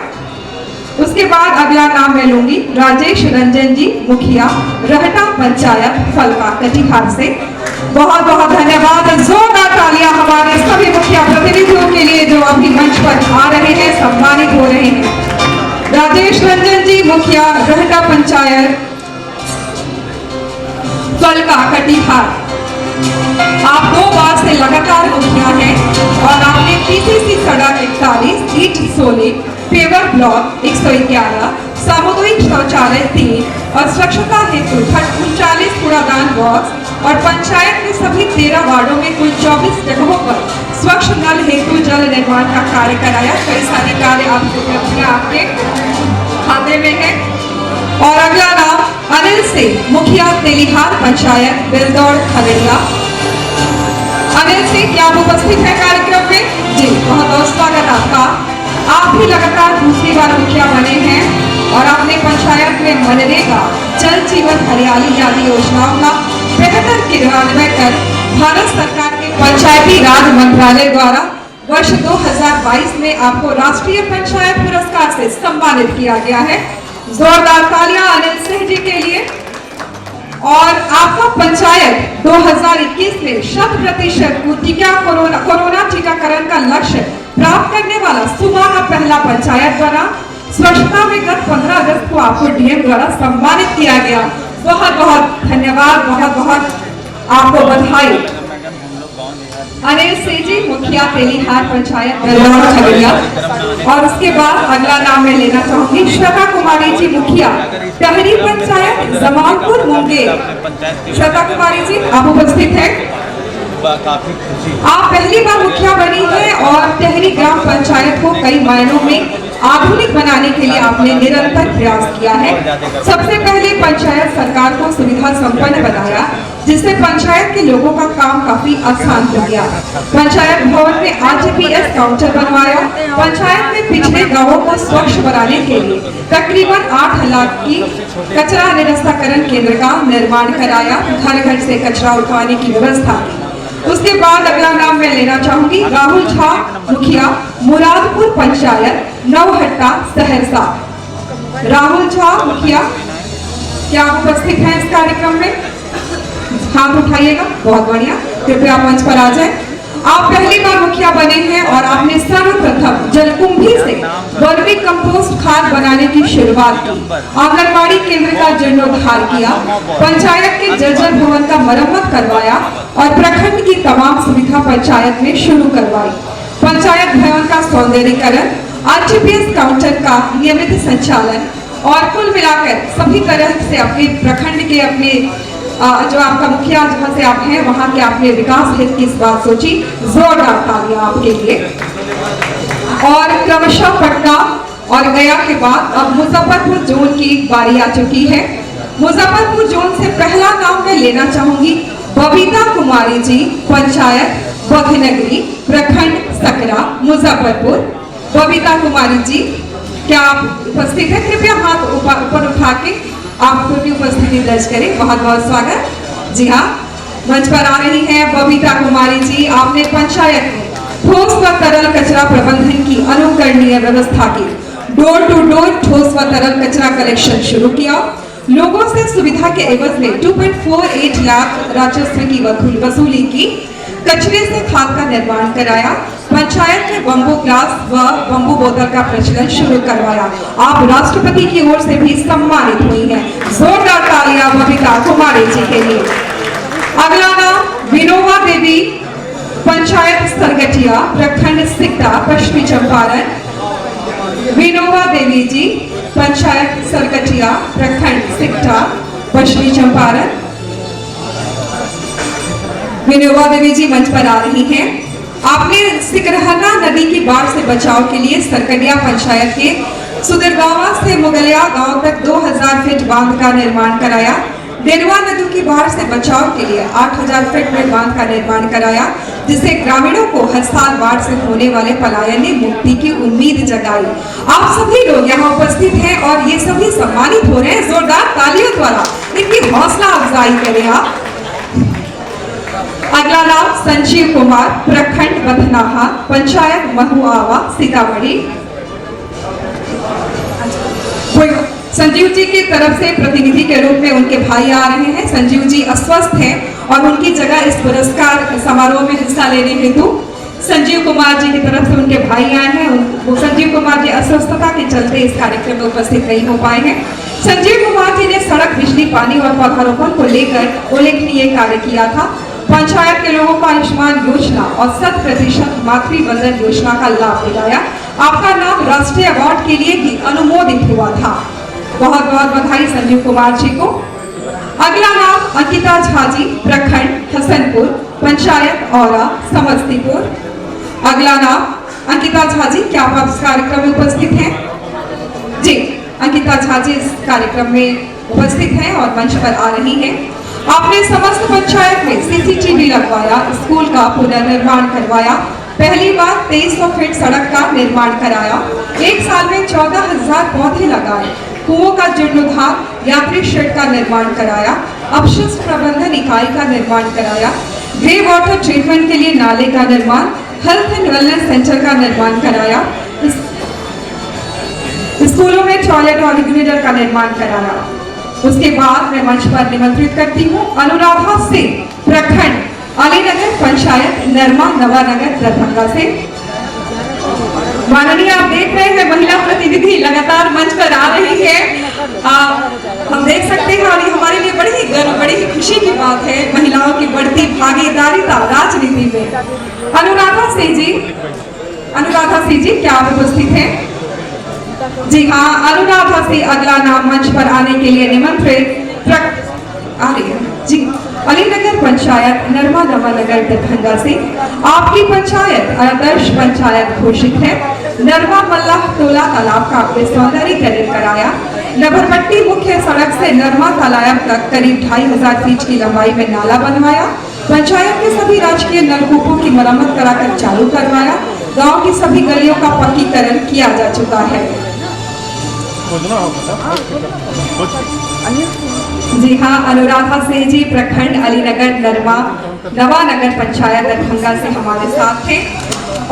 उसके बाद अगला नाम मैं लूंगी राजेश रंजन जी, मुखिया रहटा पंचायत फलका कटिहार से। बहुत बहुत धन्यवाद, जोरदार तालियां हमारे सभी मुखिया प्रतिनिधियों के लिए जो अभी मंच पर आ रहे हैं, सम्मानित हो रहे हैं। राजेश रंजन जी, मुखिया रहटा पंचायत फलका कटिहार, आप 2 बार से लगातार मुखिया हैं और आपने पीसीसी सड़क 41, ईट सोले, पेवर ब्लॉक 111, सामुदायिक शौचालय 3 और स्वच्छता हेतु 39 कूड़ादान बॉक्स और पंचायत के सभी 13 वार्डों में कुल 24 जगहों पर स्वच्छ नल हेतु जल निर्माण का कार्य कराया। कई सारे कार्य आपके खाते में है। और अगला नाम अनिल सिंह, मुखिया तेलिहार पंचायत बिलदौड़ खगड़िया। अनिल सिंह, क्या आप उपस्थित हैं कार्यक्रम में? जी, बहुत बहुत स्वागत आपका। आप भी लगातार दूसरी बार मुखिया बने हैं और आपने पंचायत में मनरेगा, जल जीवन हरियाली आदि योजनाओं का बेहतर क्रियान्वयन कर भारत सरकार के पंचायती राज मंत्रालय द्वारा वर्ष 2022 में आपको राष्ट्रीय पंचायत पुरस्कार से सम्मानित किया गया है। जोरदार तालियां अनिल सिंह जी के लिए। और आपका पंचायत 2021 में 100% टीका कोरोना टीकाकरण का लक्ष्य प्राप्त करने वाला सुबह का पहला पंचायत बना। स्वच्छता में गत 15 अगस्त को आपको डीएम द्वारा सम्मानित किया गया। बहुत बहुत धन्यवाद, बहुत बहुत आपको बधाई। अनिल सिंह जी, मुखिया तेलिहार पंचायत बिलदौड़ खगड़िया। और उसके बाद अगला नाम मैं लेना चाहूंगी श्वेता कुमारी जी, मुखिया टहरी पंचायत जमालपुर मुंगेर। श्वेता कुमारी जी, आप उपस्थित हैं? काफी खुशी। आप पहली बार मुखिया बनी है और टहरी ग्राम पंचायत को कई मायनों में आधुनिक बनाने के लिए आपने निरंतर प्रयास किया है। सबसे पहले पंचायत सरकार को सुविधा संपन्न बनाया, जिससे पंचायत के लोगों का काम काफी आसान हो गया। पंचायत भवन में आरटीपीएस काउंटर बनवाया। पंचायत में पिछड़े गांवों को स्वच्छ बनाने के लिए तकरीबन 8 लाख की कचरा निरस्ताकरण केंद्र का निर्माण कराया। घर घर से कचरा उठाने की व्यवस्था की। उसके बाद अगला नाम मैं लेना चाहूंगी राहुल झा, मुखिया मुरादपुर पंचायत नौहट्टा सहरसा। राहुल झा, मुखिया, क्या आप उपस्थित हैं इस कार्यक्रम में? हाथ उठाइएगा, बहुत बढ़िया। कृपया मंच पर आ जाए। आप पहली बार मुखिया बने हैं और आपने सर्वप्रथम जलकुंभी से वर्मी कंपोस्ट खाद बनाने की शुरुआत की। आंगनबाड़ी केंद्र का जीर्णोद्धार किया। पंचायत के जर्जर भवन का मरम्मत करवाया और प्रखंड की तमाम सुविधा पंचायत में शुरू करवाई। पंचायत भवन का सौंदर्यीकरण, आरटीपीएस काउंटर का नियमित संचालन और कुल मिलाकर सभी तरह से अपने प्रखंड के अपने जो आपका मुखिया जहाँ से आप हैं वहाँ के आपने विकास हित की इस बात सोची। जोरदार तालियां आपके लिए। और क्रमशः पटना और गया के बाद अब मुजफ्फरपुर जोन की बारी आ चुकी है। मुजफ्फरपुर जोन से पहला नाम मैं लेना चाहूंगी बबीता कुमारी जी, पंचायत बघनगरी, प्रखंड सकरा, मुजफ्फरपुर। बबीता कुमारी जी, क्या आप उपस्थित हैं? कृपया हाथ ऊपर उठा के आप अपनी उपस्थिति दर्ज करें। बहुत बहुत स्वागत। जी हाँ, मंच पर आ रही हैं बबीता कुमारी जी। आपने पंचायत में ठोस व तरल कचरा प्रबंधन की अनुकरणीय व्यवस्था की। डोर टू डोर ठोस व तरल कचरा कलेक्शन शुरू किया। लोगों से सुविधा के एवज में 2.48 लाख राजस्व की वसूली की। कचरे से खाद का निर्माण कराया। पंचायत में बम्बू ग्लास व बम्बू बोतल का प्रचलन शुरू करवाया। आप राष्ट्रपति की ओर से भी सम्मानित हुई हैं। जोरदार तालियां बबीता कुमारी जी के लिए। अगला नाम विनोबा देवी, पंचायत सरगटिया, प्रखंड सिकटा, पश्चिमी चंपारण। विनोबा देवी जी, पंचायत सरगटिया, प्रखंड सिकटा, पश्चिमी चंपारण। विनोबा देवी जी मंच पर आ रही हैं। आपने सिकरहना नदी की बाढ़ से बचाव के लिए सरकडिया पंचायत के सुदरगावा से मुगलिया गांव तक 2000 फीट बांध का निर्माण कराया। देनवा नदी की बाढ़ से बचाव के लिए 8000 फीट में बांध का निर्माण कराया, जिससे ग्रामीणों को हर साल बाढ़ से होने वाले पलायन ने मुक्ति की उम्मीद जगाई। आप सभी लोग यहाँ उपस्थित हैं और ये सभी सम्मानित हो रहे हैं। जोरदार तालियों द्वारा इनकी हौसला अफजाई करें आप। अगला नाम संजीव कुमार, प्रखंड बथनाहा, पंचायत महुआवा, सीतामढ़ी। संजीव जी की तरफ से प्रतिनिधि के रूप में उनके भाई आ रहे हैं। संजीव जी अस्वस्थ हैं और उनकी जगह इस पुरस्कार समारोह में हिस्सा लेने हेतु संजीव कुमार जी की तरफ से उनके भाई आए हैं। वो संजीव कुमार जी अस्वस्थता के चलते इस कार्यक्रम में उपस्थित नहीं हो पाए हैं। संजीव कुमार जी ने सड़क, बिजली, पानी और पौधारोपण को लेकर उल्लेखनीय कार्य किया था। पंचायत के लोगों को आयुष्मान योजना और 100% मातृ वंदन योजना का लाभ दिलाया। आपका नाम राष्ट्रीय अवार्ड के लिए भी अनुमोदित हुआ था। बहुत बहुत बधाई संजीव कुमार जी को। अगला नाम अंकिता झा जी, प्रखंड हसनपुर, पंचायत औरा, समस्तीपुर। अगला नाम अंकिता झा जी, क्या आप इस कार्यक्रम में उपस्थित हैं? जी, अंकिता झा जी इस कार्यक्रम में उपस्थित हैं और मंच पर आ रही हैं। आपने समस्त पंचायत में CCTV लगवाया, स्कूल का पुनर्निर्माण करवाया, पहली बार 2300 फीट सड़क का निर्माण कराया, एक साल में 14,000 पौधे लगाए, कुओं का जीर्णोद्धार, यात्री शेड का निर्माण कराया, अपशिष्ट प्रबंधन इकाई का निर्माण कराया, ग्रे वाटर ट्रीटमेंट के लिए नाले का निर्माण, हेल्थ एंड वेलनेस सेंटर का निर्माण कराया, स्कूलों में टॉयलेट और रेगुलेटर का निर्माण कराया। उसके बाद मैं मंच पर निमंत्रित करती हूँ अनुराधा सिंह, प्रखंड अलीनगर, पंचायत नरमा नवानगर, दरभंगा से। माननीय, आप देख रहे हैं महिला प्रतिनिधि लगातार मंच पर आ रही है। हम देख सकते हैं और ये हमारे लिए बड़ी ही गर्व, बड़ी ही खुशी की बात है महिलाओं की बढ़ती भागीदारिता राजनीति में। अनुराधा सिंह जी क्या आप उपस्थित हैं? जी हाँ, अनुराधा सिंह अगला नाम मंच पर आने के लिए निमंत्रित आ रही है। जी, अलीनगर पंचायत नरमा नवानगर, दरभंगा से। आपकी पंचायत आदर्श पंचायत घोषित है। नरमा मल्लाह टोला तालाब का आपने सौंदर्यीकरण कराया। नभरपट्टी मुख्य सड़क से नरमा तालाब तक करीब 2500 फीट की लंबाई में नाला बनवाया। पंचायत के सभी राजकीय नलकूपों की मरम्मत कराकर चालू करवाया। गांव की सभी गलियों का पक्कीकरण किया जा चुका है। जी हाँ, अनुराधा सिंह जी, प्रखंड अलीनगर नरमा नवानगर, पंचायत दरभंगा से हमारे साथ थे।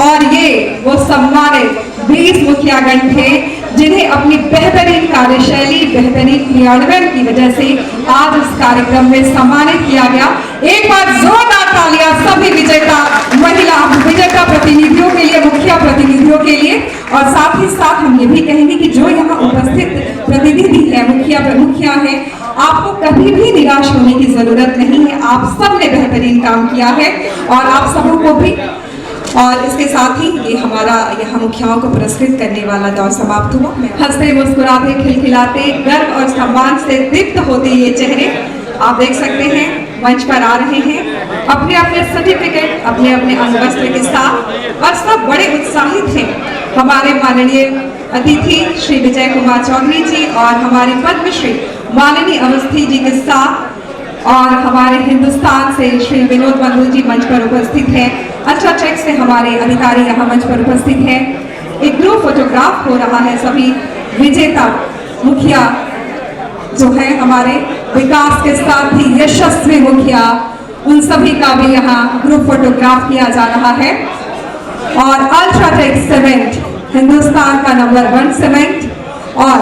और ये वो सम्मानित 20 मुखियागण थे जिन्हें अपनी बेहतरीन कार्यशैली, बेहतरीन क्रियान्वयन की वजह से आज इस कार्यक्रम में सम्मानित किया गया। एक बार जोरदार तालियां सभी विजेता महिला विजेता प्रतिनिधियों के लिए, मुखिया प्रतिनिधियों के लिए। और साथ ही साथ हम ये भी कहेंगे कि जो यहाँ उपस्थित प्रतिनिधि है, मुखिया है, आपको कभी भी निराश होने की जरूरत नहीं है। आप सब ने बेहतरीन काम किया है और आप सबों को भी। और इसके साथ ही ये हमारा यहाँ मुखियाओं को पुरस्कृत करने वाला दौर समाप्त हुआ। हंसते मुस्कुराते खिलखिलाते गर्व और सम्मान से दीप्त होते ये चेहरे आप देख सकते हैं मंच पर आ रहे हैं अपने अपने सर्टिफिकेट, अपने अपने अंगवस्त्र के साथ, और सब बड़े उत्साहित हैं। हमारे माननीय अतिथि श्री विजय कुमार चौधरी जी और हमारे पद्मश्री मालिनी अवस्थी जी के साथ, और हमारे हिंदुस्तान से श्री विनोद बंधु जी मंच पर उपस्थित हैं। अल्ट्राटेक से हमारे अधिकारी यहाँ मंच पर उपस्थित हैं। एक ग्रुप फोटोग्राफ हो रहा है। सभी विजेता मुखिया जो है हमारे विकास के साथ ही यशस्वी मुखिया, उन सभी का भी यहाँ ग्रुप फोटोग्राफ किया जा रहा है। और अल्ट्राटेक सीमेंट, हिंदुस्तान का नंबर 1 सीमेंट, और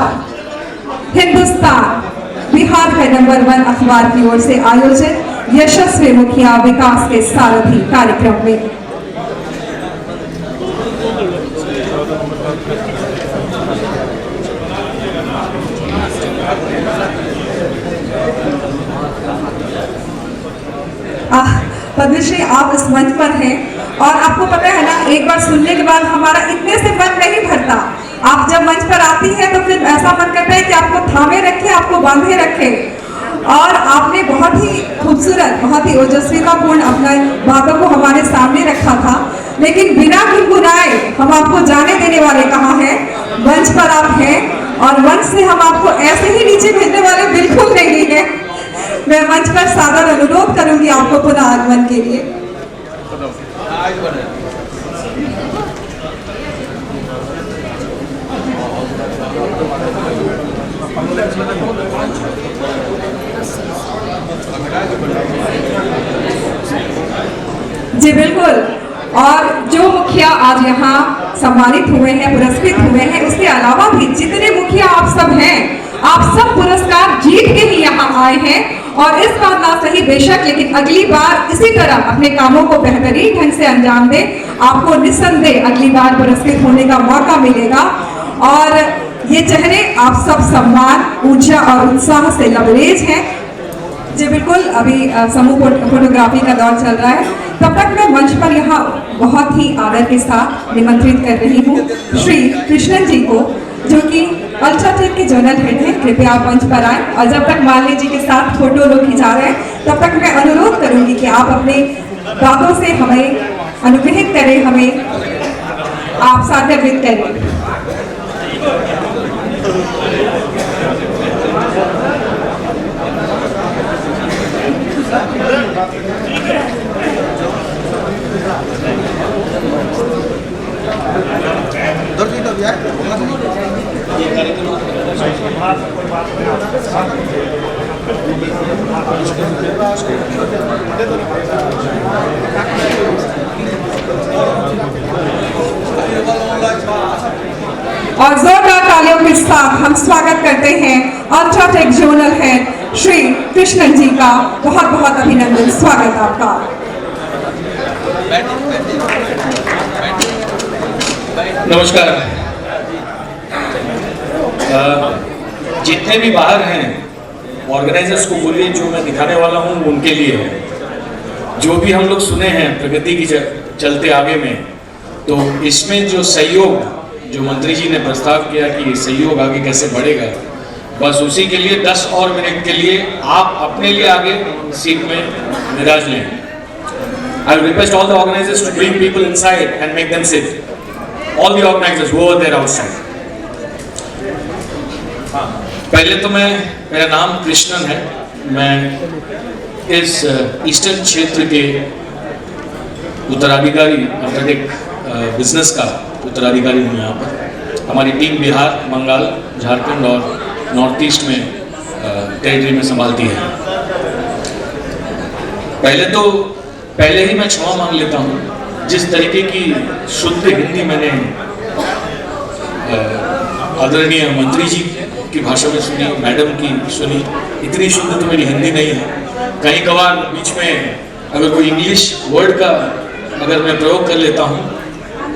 हिंदुस्तान बिहार के नंबर 1 अखबार की ओर से आयोजित यशस्वी मुखिया विकास के सारथी कार्यक्रम में पद्मश्री, आप इस मंच पर हैं और आपको पता है ना, एक बार सुनने के बाद हमारा इतने से मन नहीं भरता। आप जब मंच पर आती है तो फिर ऐसा मन करता है कि आपको थामे रखे, आपको बांधे रखे। और आपने बहुत ही खूबसूरत, बहुत ही ओजस्वितापूर्ण अपने बातों को हमारे सामने रखा था, लेकिन बिना गुनगुनाए हम आपको जाने देने वाले कहाँ हैं। मंच पर आप हैं और मंच से हम आपको ऐसे ही नीचे भेजने वाले बिल्कुल नहीं हैं। मैं मंच पर सादर अनुरोध करूंगी आपको पुनः आगमन के लिए। जी बिल्कुल। और जो मुखिया आज यहाँ सम्मानित हुए हैं, पुरस्कृत हुए हैं, उसके अलावा भी जितने मुखिया आप सब हैं, आप सब पुरस्कार जीत के ही यहाँ आए हैं। और इस बार ना सही बेशक, लेकिन अगली बार इसी तरह अपने कामों को बेहतरीन ढंग से अंजाम दें, आपको निस्संदेह अगली बार पुरस्कृत होने का मौका मिलेगा। और ये चेहरे आप सब सम्मान, ऊर्जा और उत्साह से लबरेज हैं। जी बिल्कुल, अभी समूह फोटोग्राफी का दौर चल रहा है। तब तक मैं मंच पर यहाँ बहुत ही आदर के साथ निमंत्रित कर रही हूँ श्री कृष्णन जी को, जो कि अल्ट्राटेक के जनरल हेड हैं। कृपया आप मंच पर आए। और जब तक मालिनी जी के साथ फोटो लोग खिंचा रहे हैं, तब तक मैं अनुरोध करूंगी कि आप अपने बातों से हमें अनुग्रहित करें, हमें आप साधव्यत करें। और जोरदार तालियों के साथ हम स्वागत करते हैं UltraTech zonal head Shri Krishnan ji का। बहुत बहुत अभिनंदन, स्वागत आपका। नमस्कार। जितने भी बाहर हैं ऑर्गेनाइजर्स को बोलिए, जो मैं दिखाने वाला हूँ उनके लिए है। जो भी हम लोग सुने हैं प्रगति की चलते आगे में, तो इसमें जो सहयोग जो मंत्री जी ने प्रस्ताव किया कि ये सहयोग आगे कैसे बढ़ेगा, बस उसी के लिए 10 और मिनट के लिए आप अपने लिए आगे सीट में निराज लें। I will request all the organizers to bring people inside and make them sit. All the organizers who are there outside. पहले तो मेरा नाम कृष्णन है। मैं इस ईस्टर्न क्षेत्र के उत्तराधिकारी, अल्ट्राटेक बिजनेस का उत्तराधिकारी हूँ। यहाँ पर हमारी टीम बिहार, बंगाल, झारखंड और नॉर्थ ईस्ट में टेरिटरी में संभालती है। पहले ही मैं क्षमा मांग लेता हूँ, जिस तरीके की शुद्ध हिंदी मैंने आदरणीय मंत्री जी की भाषा में सुनी, मैडम की सुनी, इतनी शुद्ध तो मेरी हिंदी नहीं है। कहीं कभार बीच में अगर कोई इंग्लिश वर्ड का अगर मैं प्रयोग कर लेता हूँ,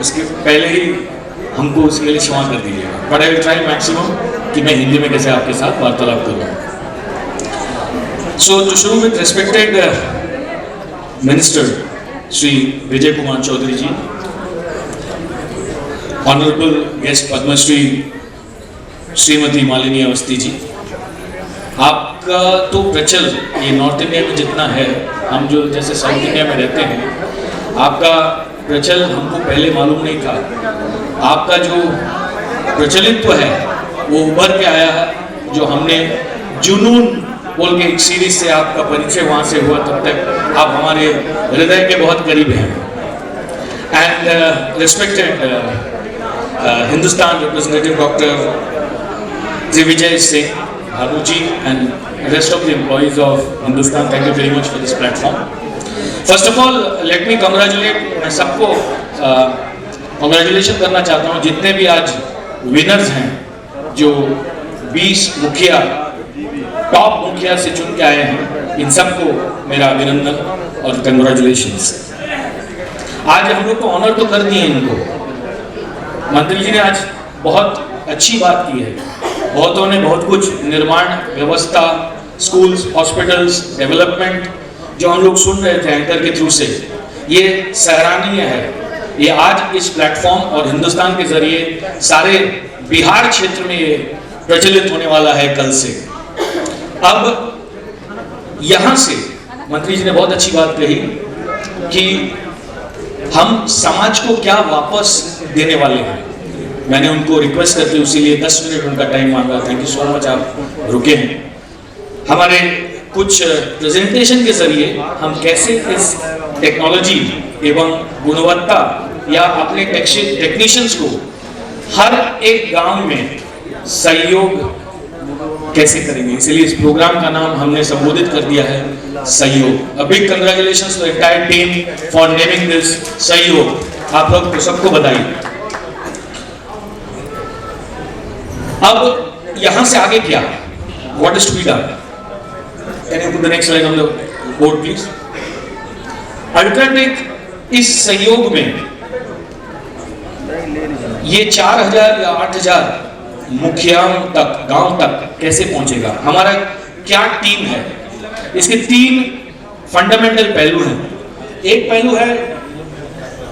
उसके पहले ही हमको उसके लिए क्षमा कर दीजिएगा। But I will try maximum कि मैं हिंदी में कैसे आपके साथ वार्तालाप करूँ। सो टू शुरू with respected minister Shri Vijay Kumar Chaudhary ji, honourable guest Padmashri Shrimati Malini Awasthi ji, आपका तो प्रचल ये नॉर्थ इंडिया में जितना है, हम जो जैसे साउथ इंडिया में रहते हैं, आपका प्रचल हमको पहले मालूम नहीं था। आपका जो प्रचलित्व है वो उभर के आया है। जो हमने जुनून बोल के एक सीरीज से आपका परिचय वहाँ से हुआ, तब तक आप हमारे हृदय के बहुत करीब हैं। And respected Hindustan representative doctor Vijay Singh, Bhabu ji and rest of the employees of Hindustan, thank you very much for this platform. First of all, let me congratulate, मैं सबको congratulation करना चाहता हूँ जितने भी आज winners हैं, जो 20 मुखिया, टॉप मुखिया से चुन के आए हैं, इन सबको मेरा अभिनंदन और congratulations। आज हम लोग को ऑनर तो कर दिए इनको, मंत्री जी ने आज बहुत अच्छी बात की है। बहुतों ने बहुत कुछ निर्माण व्यवस्था, स्कूल्स, हॉस्पिटल्स, डेवलपमेंट जो हम लोग सुन रहे थे एंकर के थ्रू से, ये सराहनीय है। ये आज इस प्लेटफॉर्म और हिंदुस्तान के जरिए सारे बिहार क्षेत्र में ये प्रचलित होने वाला है कल से। अब यहां से मंत्री जी ने बहुत अच्छी बात कही कि हम समाज को क्या वापस देने वाले हैं। मैंने उनको रिक्वेस्ट करके उसी लिए 10 मिनट उनका टाइम मांगा। थैंक यू सो मच, आप रुके हैं। हमारे कुछ प्रेजेंटेशन के जरिए हम कैसे इस टेक्नोलॉजी एवं गुणवत्ता या अपने टेक्नीशियंस को हर एक गांव में सहयोग कैसे करेंगे, इसलिए इस प्रोग्राम का नाम हमने संबोधित कर दिया है Sahyog. A big congratulations to entire team for naming this Sahyog. आप लोग को सबको बधाई। अब यहां से आगे क्या, what is to be done? Can you put the next slide on the board please? UltraTech इस सहयोग में ये 4000 या 8000 मुखियाओं तक, गांव तक कैसे पहुंचेगा? हमारा क्या टीम है? इसके 3 फंडामेंटल पहलू हैं। एक पहलू है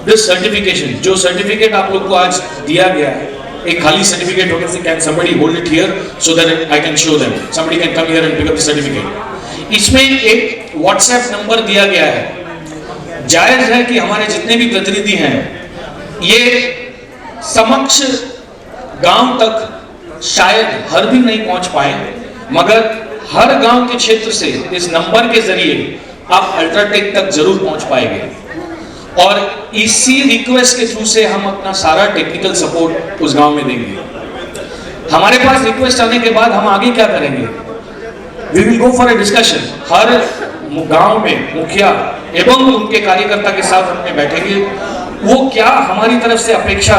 दिस सर्टिफिकेशन, जो सर्टिफिकेट आप लोग को आज दिया गया है। एक खाली सर्टिफिकेट होने से, can somebody hold it here so that I can show them, somebody can come here and pick up the certificate. इसमें एक व्हाट्सएप नंबर दिया गया है। जायज है कि हमारे जितने भी प्रतिनिधि हैं ये समक्ष गांव तक शायद हर दिन नहीं पहुंच पाए, मगर हर गांव के क्षेत्र से इस नंबर के जरिए आप अल्ट्राटेक तक जरूर पहुंच पाएंगे और इसी रिक्वेस्ट के थ्रू से हम अपना सारा टेक्निकल सपोर्ट उस गांव में देंगे। हमारे पास रिक्वेस्ट आने के बाद हम आगे क्या करेंगे? We will go for a discussion. हर गांव में मुखिया एवं उनके कार्यकर्ता के साथ अपने बैठेंगे, वो क्या हमारी तरफ से अपेक्षा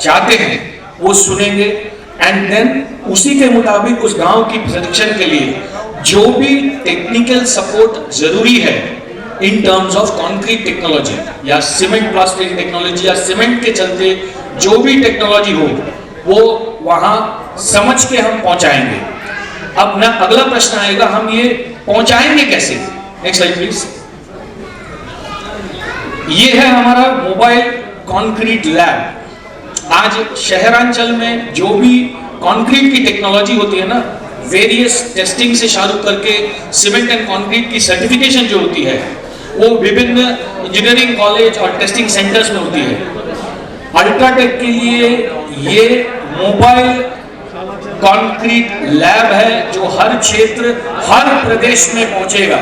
चाहते हैं वो सुनेंगे एंड देन उसी के मुताबिक उस गांव की प्रोडक्शन के लिए जो भी टेक्निकल सपोर्ट जरूरी है in terms of concrete technology या सीमेंट प्लास्टिक टेक्नोलॉजी या सीमेंट के चलते जो भी टेक्नोलॉजी हो वो वहां समझ के हम पहुंचाएंगे। अब ना अगला प्रश्न आएगा, हम ये पहुंचाएंगे कैसे? Next slide please. ये है हमारा मोबाइल कंक्रीट लैब। आज शहरांचल में जो भी कंक्रीट की टेक्नोलॉजी होती है ना, वेरियस टेस्टिंग से शुरू करके सीमेंट एंड कंक्रीट की सर्टिफिकेशन जो होती है वो विभिन्न इंजीनियरिंग कॉलेज और टेस्टिंग सेंटर्स में होती है। अल्ट्राटेक के लिए ये मोबाइल कंक्रीट लैब है जो हर क्षेत्र, हर प्रदेश में पहुंचेगा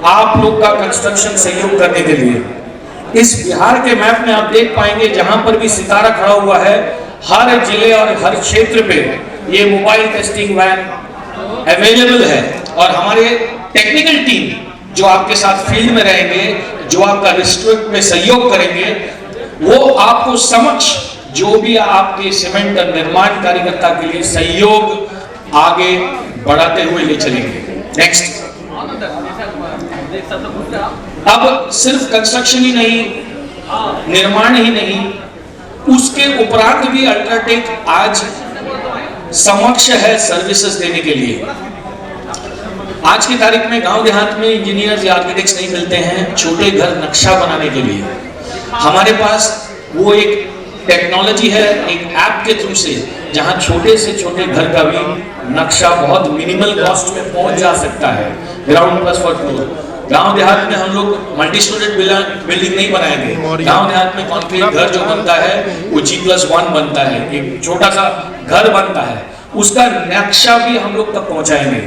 आप लोग का कंस्ट्रक्शन सहयोग करने के लिए। इस बिहार के मैप में आप देख पाएंगे जहां पर भी सितारा खड़ा हुआ है, हर जिले और हर क्षेत्र पे ये मोबाइल टेस्टिंग वैन अवेलेबल है और हमारे टेक्निकल टीम जो आपके साथ फील्ड में रहेंगे, जो आपका डिस्ट्रिक्ट में सहयोग करेंगे, वो आपको समक्ष जो भी आपके सीमेंट और निर्माण कार्यकर्ता के लिए सहयोग आगे बढ़ाते हुए ले चलेंगे। नेक्स्ट। अब सिर्फ कंस्ट्रक्शन ही नहीं, निर्माण ही नहीं, उसके उपरांत भी अल्ट्राटेक आज समक्ष है सर्विसेज देने के लिए। आज की तारीख में गांव देहात में इंजीनियर्स या आर्किटेक्ट्स नहीं मिलते हैं छोटे घर नक्शा बनाने के लिए। हमारे पास वो एक टेक्नोलॉजी है, एक ऐप के थ्रू से, जहां छोटे से छोटे घर का भी नक्शा बहुत मिनिमल कॉस्ट में पहुंच जा सकता है। Ground plus for floor. गांव देहात में हम लोग मल्टी स्टोरेज बिल्डिंग नहीं बनाएंगे। गांव देहात में कंक्रीट घर जो बनता है वो G+1 बनता है, एक छोटा सा घर बनता है, उसका नक्शा भी हम लोग तक पहुंचाएंगे।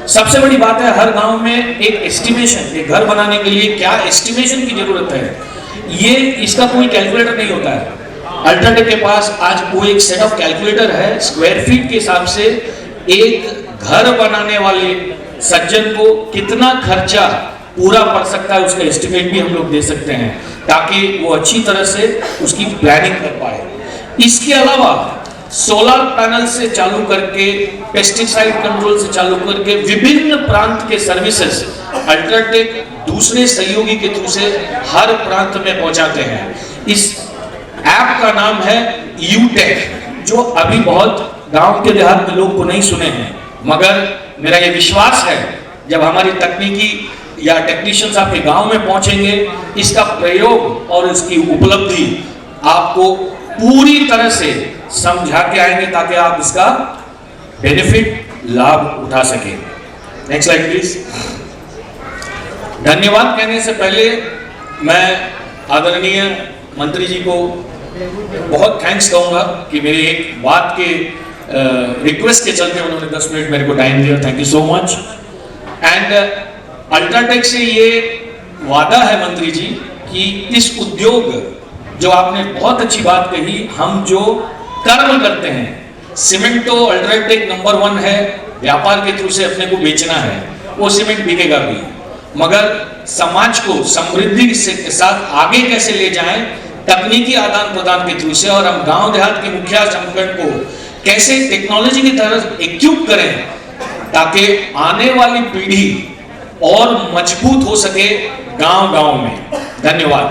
सबसे बड़ी बात है, हर गांव में एक एस्टिमेशन, एक घर बनाने के लिए क्या एस्टिमेशन की जरूरत है, ये इसका कोई कैलकुलेटर नहीं होता है। अल्ट्राटेक के पास आज वो एक सेट ऑफ कैलकुलेटर है, स्क्वायर फीट के हिसाब से एक घर बनाने वाले सज्जन को कितना खर्चा पूरा पड़ सकता है उसका एस्टिमेट भी हम लोग दे सकते हैं, ताकि वो अच्छी तरह से उसकी प्लानिंग कर पाए। इसके अलावा सोलर पैनल से चालू करके, पेस्टिसाइड कंट्रोल से चालू करके विभिन्न प्रांत के सर्विसेज अल्ट्राटेक दूसरे सहयोगी के थ्रू से हर प्रांत में पहुंचाते हैं। इस ऐप का नाम है यूटेक, जो अभी बहुत गांव के देहात में लोग को नहीं सुने हैं, मगर मेरा ये विश्वास है जब हमारी तकनीकी या टेक्नीशियंस आपके गांव में पहुंचेंगे, इसका प्रयोग और इसकी उपलब्धि आपको पूरी तरह से समझा के आएंगे ताकि आप इसका बेनिफिट, लाभ उठा सकें। Next slide please. धन्यवाद कहने से पहले मैं आदरणीय मंत्री जी को बहुत थैंक्स कहूँगा कि मेरी एक बात के रिक्वेस्ट के चलते उन्होंने 10 मिनट मेरे को टाइम दिया। Thank you so much. And UltraTech से ये वादा है मंत्री जी कि इस उद्योग, जो आपने बहुत अच्छी बात कही, हम जो कर्म करते हैं, सीमेंट तो अल्ट्राटेक नंबर 1 है, व्यापार के थ्रू से अपने को बेचना है, वो सीमेंट बिकेगा भी, मगर समाज को समृद्धि से के साथ आगे कैसे ले जाएं, तकनीकी आदान प्रदान के थ्रू से, और हम गांव देहात के मुखिया संगठन को कैसे टेक्नोलॉजी की तरह इक्विप करें ताकि आने वाली पीढ़ी और मजबूत हो सके गांव गांव में। धन्यवाद।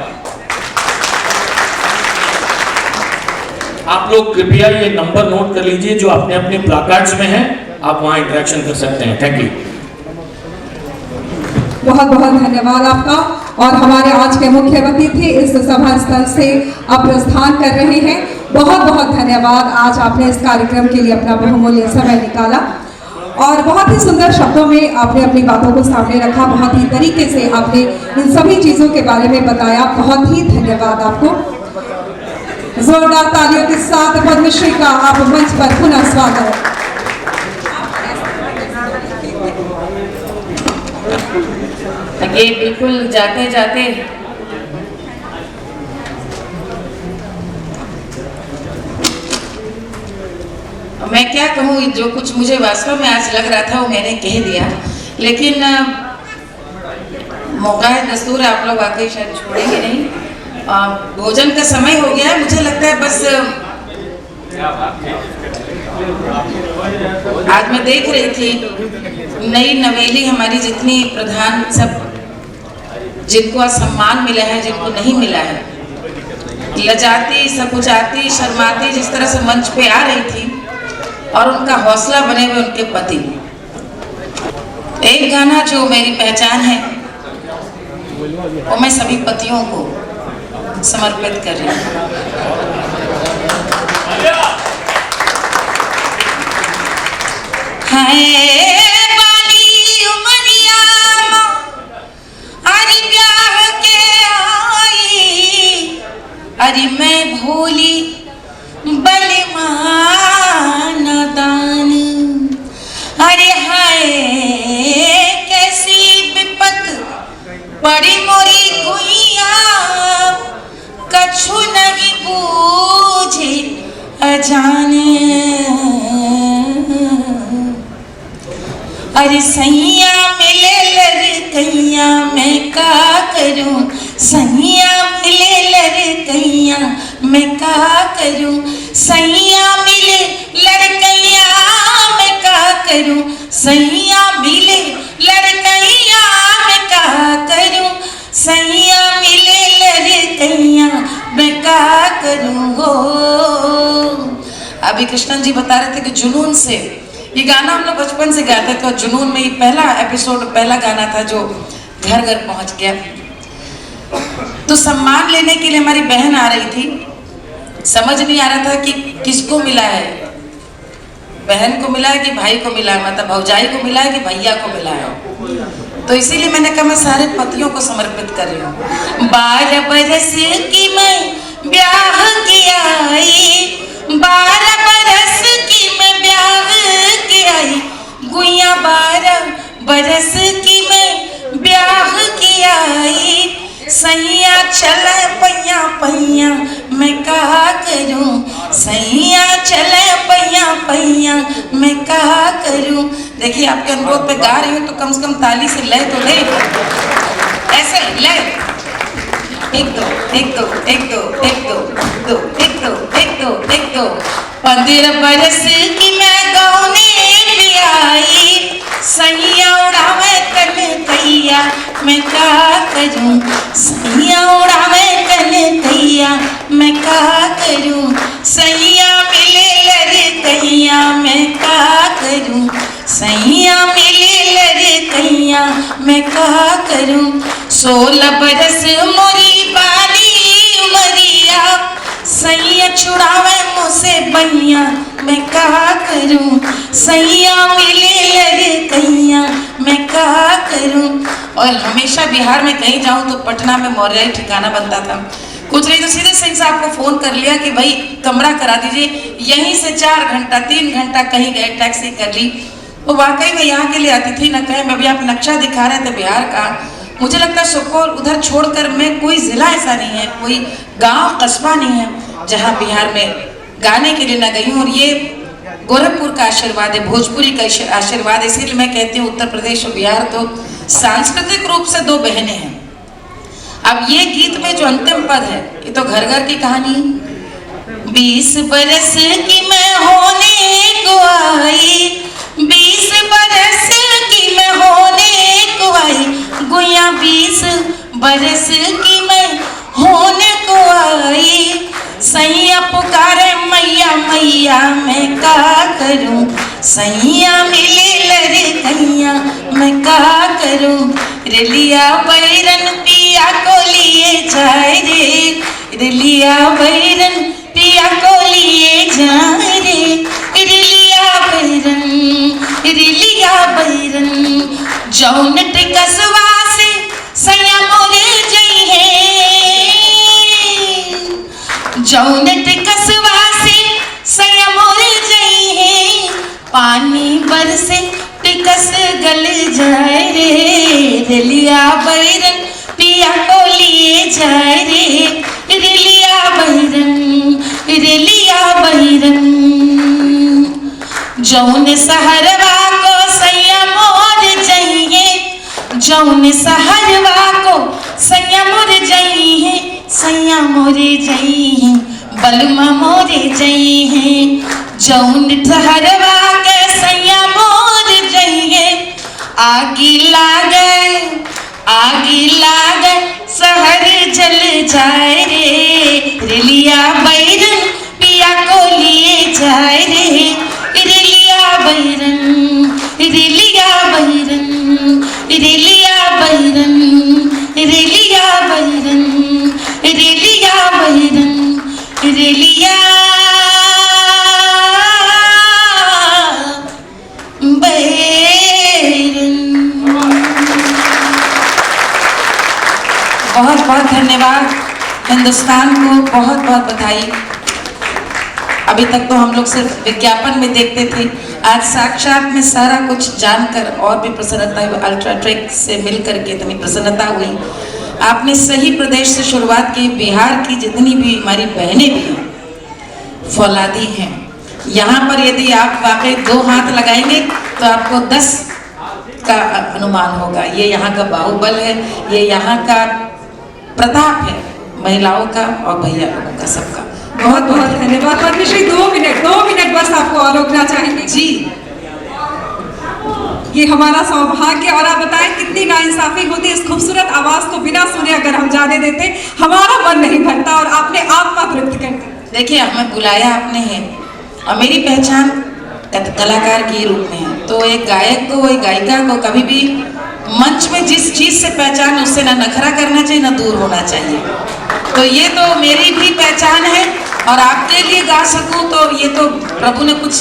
आप लोग कृपया ये नंबर नोट कर लीजिए जो अपने अपने प्लाकार्ड्स में है, आप वहां इंटरेक्शन कर सकते हैं। Thank you. बहुत बहुत धन्यवाद आपका। और हमारे आज के मुख्य अतिथि इस सभा स्थल से अब प्रस्थान कर रहे हैं। बहुत बहुत धन्यवाद, आज आपने इस कार्यक्रम के लिए अपना बहुमूल्य समय निकाला और बहुत ही सुंदर शब्दों में आपने अपनी बातों को सामने रखा। बहुत ही तरीके से आपने इन सभी चीजों के बारे में बताया। बहुत ही धन्यवाद आपको। जोरदार तालियों के साथ पद्मश्री का आप मंच पर पुनः स्वागत। ये बिल्कुल जाते जाते मैं क्या कहूँ, जो कुछ मुझे वास्तव में आज लग रहा था वो मैंने कह दिया, लेकिन मौका है, दस्तूर है, आप लोग वाकई शायद छोड़ेंगे नहीं। भोजन का समय हो गया है, मुझे लगता है बस आज मैं देख रही थी नई नवेली हमारी जितनी प्रधान सब, जिनको आज सम्मान मिला है, जिनको नहीं मिला है, लजाती, सकुचाती, शर्माती जिस तरह से मंच पे आ रही थी, और उनका हौसला बने हुए उनके पति। एक गाना जो मेरी पहचान है वो मैं सभी पतियों को समर्पित कर रही हूँ। अरे मैं भोली बलमान दान, अरे हाय कैसी विपत पड़ी मोरी गुइया, कछु नहीं बूझे अजाने। अरे सैया मिले लड़कैया मैं का करूं, सैया मिले लड़कैया मैं का करूं, सैया मिले लड़कैया मैं का करूं, सैया मिले लड़कैया मैं का करूं, सैया मिले लड़कैया मैं का करूं हो। अभी कृष्णन जी बता रहे थे कि जुनून से ये गाना हम लोग बचपन से गाते थे, और जुनून में ये पहला एपिसोड, पहला गाना था जो घर घर पहुंच गया। तो सम्मान लेने के लिए हमारी बहन आ रही थी, समझ नहीं आ रहा था कि किसको मिला है, बहन को मिला है कि भाई को मिला है, मतलब भौजाई को मिला है कि भैया को मिला है। तो इसीलिए मैंने कहा मैं सारे पतियों को समर्पित कर रही हूँ। 12 बरस की मैं ब्याह किया, 12 बरस की मैं ब्याह किया, गुइया 12 बरस की मैं ब्याह किया, सैया चले पैया पैया मैं का करूं, सैया चले पैया पैया मैं का करूं। देखिए आपके अनुरोध पे गा रही हूँ तो कम से कम ताली से लय तो ले, ऐसे लय, 1 2 1 2 1 2 1 2 2 1 2 1 2 1 2। 15 बरस की मैं गौने भी आई, सैया उड़ावे कल कैया मैं का करूं, सैया उड़ावे कल कैया मैं का करूं, सैया मिले लड़कैया मैं का करूं, सैया मिले लड़कैया मैं का करूं। 16 बरस मोरी बाली उमरिया, सैया छुड़ावे मुझसे बैया मैं का करूं, सैया मिले लड़कैया मैं का क्या करूं। और हमेशा बिहार में कहीं जाऊं तो पटना में मौर्य ठिकाना बनता था, कुछ नहीं तो सीधे सिंह साहब को फोन कर लिया कि भाई कमरा करा दीजिए, यहीं से 4 घंटा 3 घंटा कहीं गए, टैक्सी कर ली। वो वाकई में यहाँ के लिए आती थी न कहें। अभी आप नक्शा दिखा रहे थे बिहार का, मुझे लगता है सुपौल उधर छोड़कर में कोई जिला ऐसा नहीं है, कोई गांव कस्बा नहीं है जहाँ बिहार में गाने के लिए न गई हूँ। और ये गोरखपुर का आशीर्वाद है, भोजपुरी का आशीर्वाद। इसीलिए मैं कहती हूँ उत्तर प्रदेश और बिहार तो सांस्कृतिक रूप से 2 बहनें हैं। अब ये गीत में जो अंतिम पद है, ये तो घर घर की कहानी। 20 बरस की मैं होने को आई, 20 बरस की मैं होने को आई, गुया 20 बरस की मैं होने को आई। सैया पुकारे मैया मैया मैं का करूं, सैया मिले लड़कैया मैं का करूं। रेलिया बैरन पिया को लिए जाए रे, रेलिया बैरन पिया को लिए जाए रे, रेलिया बैरन रेलिया बैरन। जौन टिकसवा से सैया मोरे जई है, जौन टिकसवा से सैया मोरे जई है, पानी बरसे टिकस गल जाए रे, रेलिया बैरन पिया को लिए जाए रे, रेलिया बैरन रेलिया बैरन। जौन सहरवा को सैया मोर जइए, जौन सहरवा को सैया मोर जइए, सैया मोरे जइए, बलमा मोरे जइए। जौन सहरवा के सैया मोर जइए, आगी लागे सहर जल जाए रे, रेलिया बैरन पिया को लिए जाए रे, रेलिया बैरन रेलिया बैरन रेलिया बैरन रेलिया बैरन रेलिया बैरन रेलिया बहुत बहुत धन्यवाद, हिंदुस्तान को बहुत बहुत बधाई। अभी तक तो हम लोग सिर्फ विज्ञापन में देखते थे, आज साक्षात में सारा कुछ जानकर और भी प्रसन्नता हुई। अल्ट्राटेक से मिलकर के इतनी प्रसन्नता हुई। आपने सही प्रदेश से शुरुआत की। बिहार की जितनी भी हमारी बहनें भी हैं, फौलादी हैं, यहाँ पर यदि आप वाकई 2 हाथ लगाएंगे तो आपको 10 का अनुमान होगा। ये यहाँ का बाहुबल है, ये यहाँ का प्रताप है, महिलाओं का और भैया लोगों का, सबका। बहुत बहुत धन्यवाद। पद्मश्री 2 मिनट बस आपको और रोकना चाहेंगे जी। ये हमारा सौभाग्य। और आप बताएं कितनी नाइंसाफी होती, इस खूबसूरत आवाज को बिना सुने अगर हम जाने देते हमारा मन नहीं भरता और आपने आत्मा तृप्त कर दी। देखिए हमें बुलाया आपने है और मेरी पहचान कलाकार के रूप में है, तो एक गायक को एक गायिका को कभी भी मंच में जिस चीज से पहचान, उससे ना नखरा करना चाहिए ना दूर होना चाहिए। तो ये तो मेरी भी पहचान है और आपके लिए गा सकूं तो ये तो प्रभु ने कुछ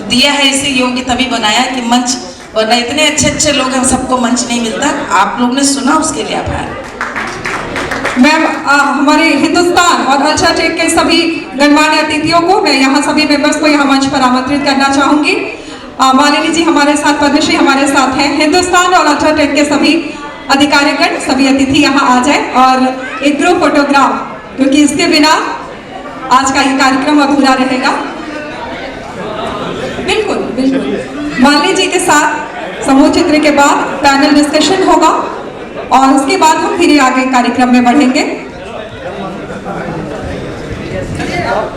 दिया है, इसे योग्य तभी बनाया कि मंच, वरना इतने अच्छे अच्छे लोग हैं, सबको मंच नहीं मिलता। आप लोग ने सुना, उसके लिए आभार। मैम, हमारे हिंदुस्तान और अल्ट्राटेक के सभी गणमान्य अतिथियों को मैं यहाँ सभी मेंबर्स को यहाँ मंच पर आमंत्रित करना चाहूंगी। मालिनी जी हमारे साथ, पद्मश्री हमारे साथ हैं। हिंदुस्तान और अल्ट्राटेक के सभी अधिकारीगण, सभी अतिथि यहाँ आ जाए और एक ग्रुप फोटोग्राफ, क्योंकि इसके बिना आज का ये कार्यक्रम अधूरा रहेगा। बिल्कुल बिल्कुल। मालिनी जी के साथ समूह चित्र के बाद पैनल डिस्कशन होगा और उसके बाद हम फिर आगे कार्यक्रम में बढ़ेंगे।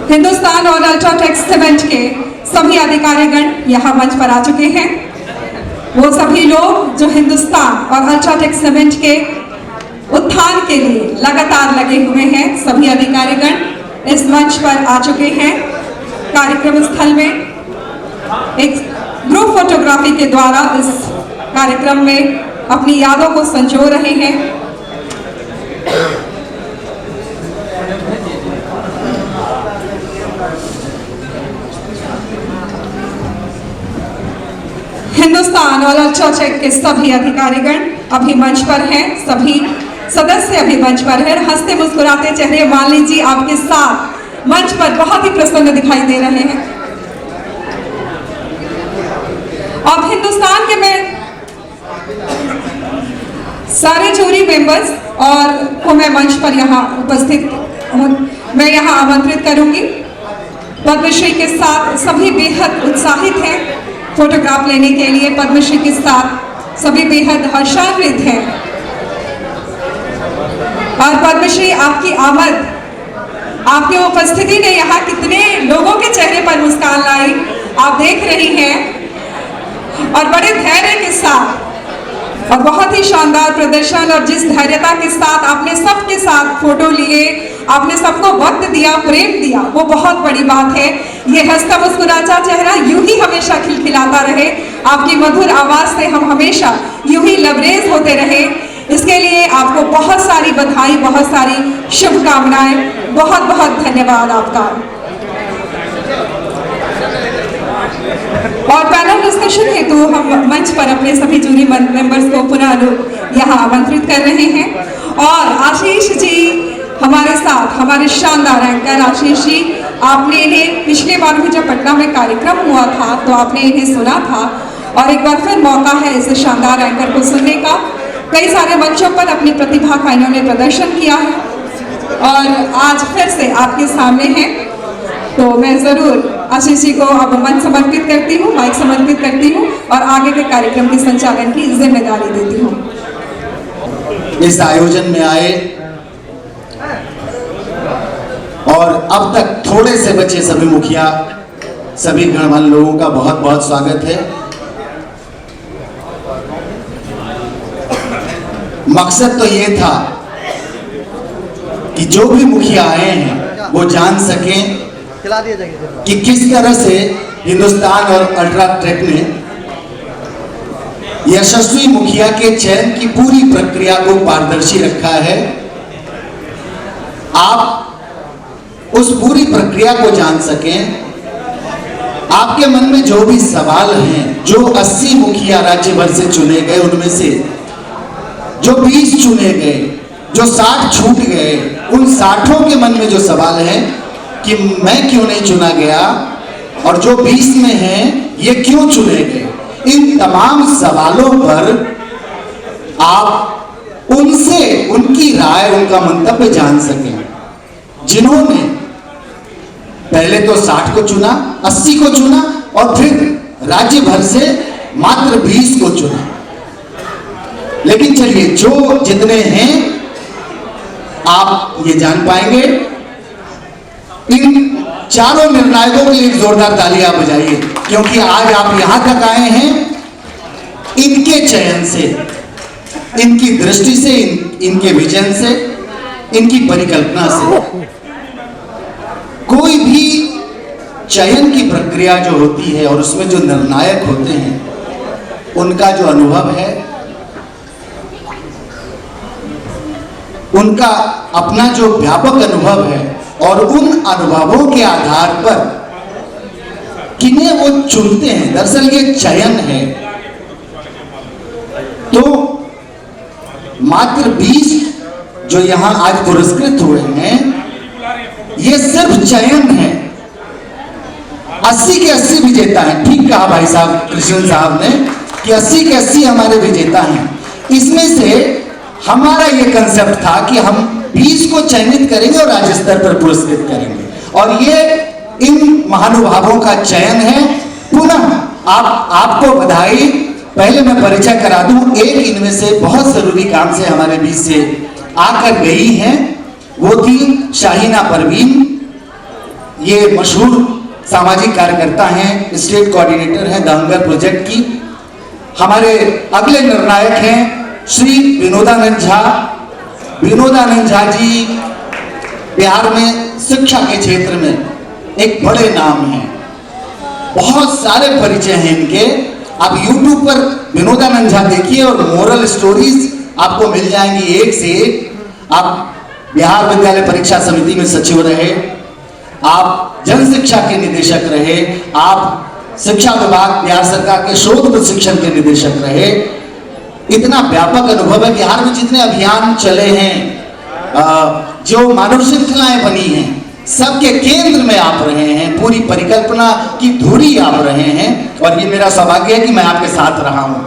हिंदुस्तान और अल्ट्राटेक सीमेंट के सभी अधिकारीगण यहाँ मंच पर आ चुके हैं। वो सभी लोग जो हिंदुस्तान और अल्ट्राटेक सीमेंट के उत्थान के लिए लगातार लगे हुए हैं, सभी अधिकारीगण इस मंच पर आ चुके हैं। कार्यक्रम स्थल में एक ग्रुप फोटोग्राफी के द्वारा इस कार्यक्रम में अपनी यादों को संजो रहे हैं। हिंदुस्तान नौलल चौचक के सभी अधिकारीगण अभी मंच पर हैं, सभी सदस्य अभी मंच पर हैं। हंसते मुस्कुराते चेहरे मालिनी जी आपके साथ मंच पर बहुत ही प्रसन्न दिखाई दे रहे हैं। अब हिंदुस्तान के मैं सारे जूरी मेंबर्स और को मैं मंच पर यहाँ उपस्थित मैं यहाँ आमंत्रित करूंगी। पद्मश्री के साथ सभी बेहद उत्साहित हैं फोटोग्राफ लेने के लिए। पद्मश्री के साथ सभी बेहद हर्षान्वित हैं और पद्मश्री आपकी आमद, आपकी उपस्थिति ने यहाँ कितने लोगों के चेहरे पर मुस्कान लाई आप देख रही हैं। और बड़े धैर्य के साथ और बहुत ही शानदार प्रदर्शन और जिस धैर्यता के साथ आपने सबके साथ फोटो लिए, आपने सबको वक्त दिया, प्रेम दिया, वो बहुत बड़ी बात है। ये हंसता मुस्कुराता चेहरा यूं ही हमेशा खिलखिलाता रहे, आपकी मधुर आवाज से हम हमेशा यूं ही लबरेज होते रहे। इसके लिए आपको बहुत सारी बधाई, बहुत सारी शुभकामनाएं, बहुत बहुत धन्यवाद आपका। और पैनल डिस्कशन हेतु हम मंच पर अपने सभी जूरी मेंबर्स को पुनः यहाँ आमंत्रित कर रहे हैं। और आशीष जी हमारे साथ, हमारे शानदार एंकर आशीष जी, आपने इन्हें पिछले बार भी जब पटना में कार्यक्रम हुआ था तो आपने इन्हें सुना था और एक बार फिर मौका है इस शानदार एंकर को सुनने का। कई सारे मंचों पर अपनी प्रतिभा का इन्होंने प्रदर्शन किया है और आज फिर से आपके सामने हैं। तो मैं जरूर आशीष जी को अब मंच समर्पित करती हूँ, माइक समर्पित करती हूँ और आगे के कार्यक्रम के संचालन की जिम्मेदारी देती हूँ। इस आयोजन में आए और अब तक थोड़े से बचे सभी मुखिया, सभी गणमान्य लोगों का बहुत बहुत स्वागत है। मकसद तो ये था कि जो भी मुखिया आए हैं वो जान सकें कि किस तरह से हिंदुस्तान और अल्ट्राटेक ने यशस्वी मुखिया के चयन की पूरी प्रक्रिया को पारदर्शी रखा है। आप उस पूरी प्रक्रिया को जान सकें। आपके मन में जो भी सवाल हैं, जो 80 मुखिया राज्य भर से चुने गए, उनमें से जो 20 चुने गए, जो 60 छूट गए, उन 60 के मन में जो सवाल है कि मैं क्यों नहीं चुना गया और जो 20 में हैं ये क्यों चुने गए, इन तमाम सवालों पर आप उनसे उनकी राय, उनका मंतव्य जान सकें। जिन्होंने पहले तो 60 को चुना, 80 को चुना और फिर राज्य भर से मात्र 20 को चुना। लेकिन चलिए, जो जितने हैं आप ये जान पाएंगे। इन चारों निर्णायकों के लिए जोरदार तालियां बजाइए, क्योंकि आज आप यहां तक आए हैं इनके चयन से, इनकी दृष्टि से, इनके विजन से, इनकी परिकल्पना से। कोई भी चयन की प्रक्रिया जो होती है और उसमें जो निर्णायक होते हैं, उनका जो अनुभव है, उनका अपना जो व्यापक अनुभव है और उन अनुभवों के आधार पर किन्हें वो चुनते हैं। दरअसल ये चयन है। तो मात्र 20 जो यहां आज पुरस्कृत हुए हैं, ये सिर्फ चयन है। 80 के 80 विजेता हैं। ठीक कहा भाई साहब, कृष्ण साहब ने, कि 80 के 80 हमारे विजेता हैं। इसमें से हमारा ये कंसेप्ट था कि हम 20 को चयनित करेंगे और राज्य स्तर पर पुरस्कृत करेंगे, और ये इन महानुभावों का चयन है। पुनः आपको बधाई। पहले मैं परिचय करा दूं, एक इनमें से बहुत जरूरी काम से हमारे बीच से आकर गई हैं। वो थी शाहीना परवीन। ये मशहूर सामाजिक कार्यकर्ता हैं, स्टेट कोऑर्डिनेटर हैं दंगल प्रोजेक्ट की। हमारे अगले निर्णायक हैं श्री विनोदानंद झा। विनोदानंद झा जी बिहार में शिक्षा के क्षेत्र में एक बड़े नाम हैं, बहुत सारे परिचय हैं इनके। आप YouTube पर विनोदानंद झा देखिए और मोरल स्टोरीज आपको मिल जाएंगी एक से एक। आप बिहार विद्यालय परीक्षा समिति में सचिव रहे, आप जन शिक्षा के निदेशक रहे, आप शिक्षा विभाग बिहार सरकार के शोध प्रशिक्षण के निदेशक रहे। इतना व्यापक अनुभव है। बिहार में जितने अभियान चले हैं, जो मानव श्रृंखलाएं बनी हैं, सबके केंद्र में आप रहे हैं, पूरी परिकल्पना की धुरी आप रहे हैं, और ये मेरा सौभाग्य है कि मैं आपके साथ रहा हूं।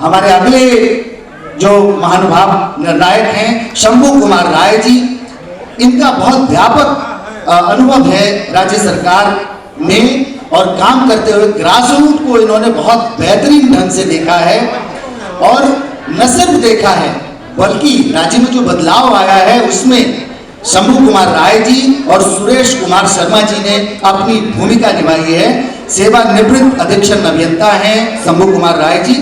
हमारे अगले जो महानुभाव निर्णायक हैं शंभू कुमार राय जी, इनका बहुत व्यापक अनुभव है राज्य सरकार में, और काम करते हुए ग्रास रूट को इन्होंने बहुत बेहतरीन ढंग से देखा है, और न सिर्फ देखा है बल्कि राज्य में जो बदलाव आया है उसमें शंभू कुमार राय जी और सुरेश कुमार शर्मा जी ने अपनी भूमिका निभाई है। सेवानिवृत्त अधीक्षण अभियंता हैं शंभू कुमार राय जी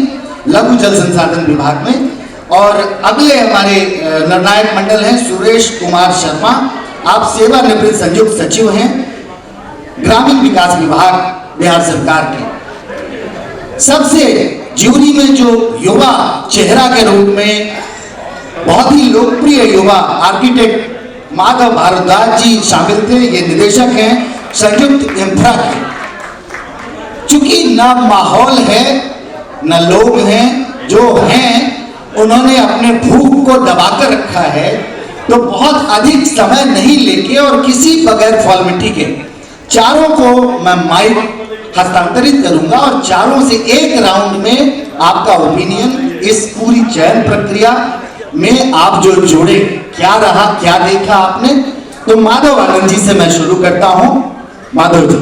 लघु जल संसाधन विभाग में, और अगले हमारे निर्णायक मंडल हैं सुरेश कुमार शर्मा, आप सेवानिवृत्त संयुक्त सचिव हैं ग्रामीण विकास विभाग बिहार सरकार के। सबसे ज्यूरी में जो युवा चेहरा के रूप में बहुत ही लोकप्रिय युवा आर्किटेक्ट माधव भारद्वाज जी शामिल थे। ये निदेशक हैं संयुक्त इंफ्रा के। चूंकि न माहौल है न लोग हैं, जो हैं उन्होंने अपने भूख को दबाकर रखा है, तो बहुत अधिक समय नहीं लेके और किसी बगैर फॉर्मेलिटी के चारों को मैं माइक हस्तांतरित करूंगा, और चारों से एक राउंड में आपका ओपिनियन इस पूरी चयन प्रक्रिया में आप जो जोड़े, क्या रहा, क्या देखा आपने। तो माधव आनंद जी से मैं शुरू करता हूं। माधव जी।